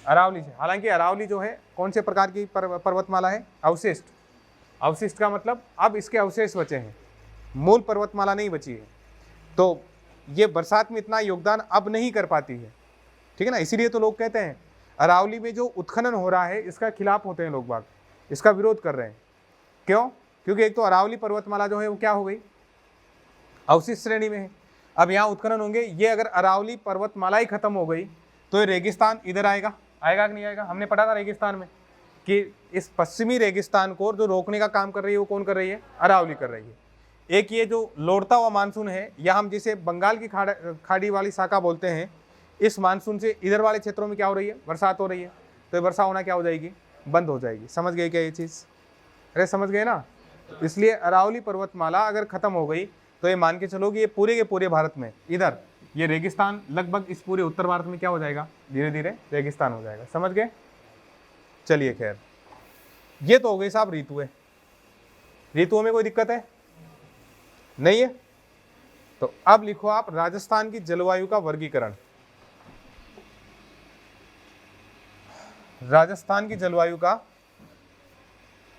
अरावली से। हालांकि अरावली जो है कौन से प्रकार की पर्वतमाला है, अवशिष्ट। अवशिष्ट का मतलब अब इसके अवशेष बचे हैं, मूल पर्वतमाला नहीं बची है, तो ये बरसात में इतना योगदान अब नहीं कर पाती है। ठीक है ना, इसीलिए तो लोग कहते हैं अरावली में जो उत्खनन हो रहा है इसका खिलाफ होते हैं लोग बाग, इसका विरोध कर रहे हैं। क्यों, क्योंकि एक तो अरावली पर्वतमाला जो है वो क्या हो गई, अवशिष्ट श्रेणी में है। अब यहाँ उत्खनन होंगे, ये अगर अरावली पर्वतमाला ही खत्म हो गई तो ये रेगिस्तान इधर आएगा, आएगा कि नहीं आएगा। हमने पढ़ा था रेगिस्तान में कि इस पश्चिमी रेगिस्तान को जो रोकने का काम कर रही है वो कौन कर रही है, अरावली कर रही है। एक ये जो लौटता हुआ मानसून है, या हम जिसे बंगाल की खाड़ी वाली शाखा बोलते हैं, इस मानसून से इधर वाले क्षेत्रों में क्या हो रही है, बरसात हो रही है, तो ये वर्षा होना क्या हो जाएगी, बंद हो जाएगी। समझ गए क्या ये चीज़, अरे समझ गए ना। इसलिए अरावली पर्वतमाला अगर खत्म हो गई तो ये मान के चलो कि ये पूरे के पूरे भारत में इधर ये रेगिस्तान, लगभग इस पूरे उत्तर भारत में क्या हो जाएगा, धीरे धीरे रेगिस्तान हो जाएगा। समझ गए। चलिए खैर, ये तो हो गई साहब ऋतु है। ऋतुओं में कोई दिक्कत है नहीं है। तो अब लिखो आप राजस्थान की जलवायु का वर्गीकरण। राजस्थान की जलवायु का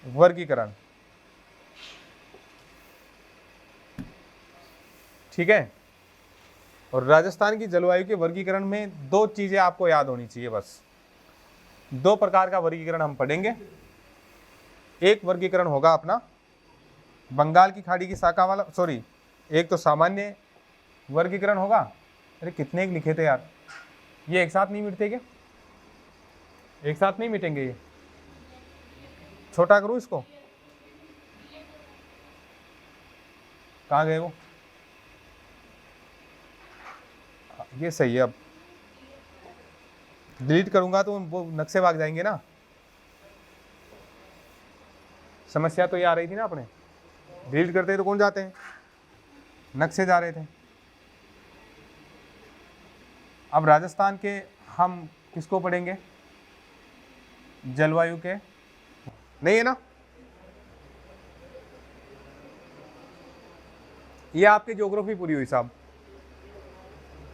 वर्गीकरण, ठीक है। और राजस्थान की जलवायु के वर्गीकरण में दो चीजें आपको याद होनी चाहिए बस। दो प्रकार का वर्गीकरण हम पढ़ेंगे। एक वर्गीकरण होगा अपना बंगाल की खाड़ी की शाखा वाला, सॉरी, एक तो सामान्य वर्गीकरण होगा। अरे कितने एक लिखे थे यार, ये एक साथ नहीं मिटते क्या, एक साथ नहीं मिटेंगे ये, छोटा करूँ इसको, कहाँ गए वो, ये सही है। अब डिलीट करूंगा तो वो नक्शे भाग जाएंगे ना, समस्या तो ये आ रही थी ना अपने, डिलीट करते तो कौन जाते हैं, नक्शे जा रहे थे। अब राजस्थान के हम किसको पढ़ेंगे? जलवायु के, नहीं है ना? ये आपकी ज्योग्राफी पूरी हुई साहब।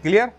क्लियर?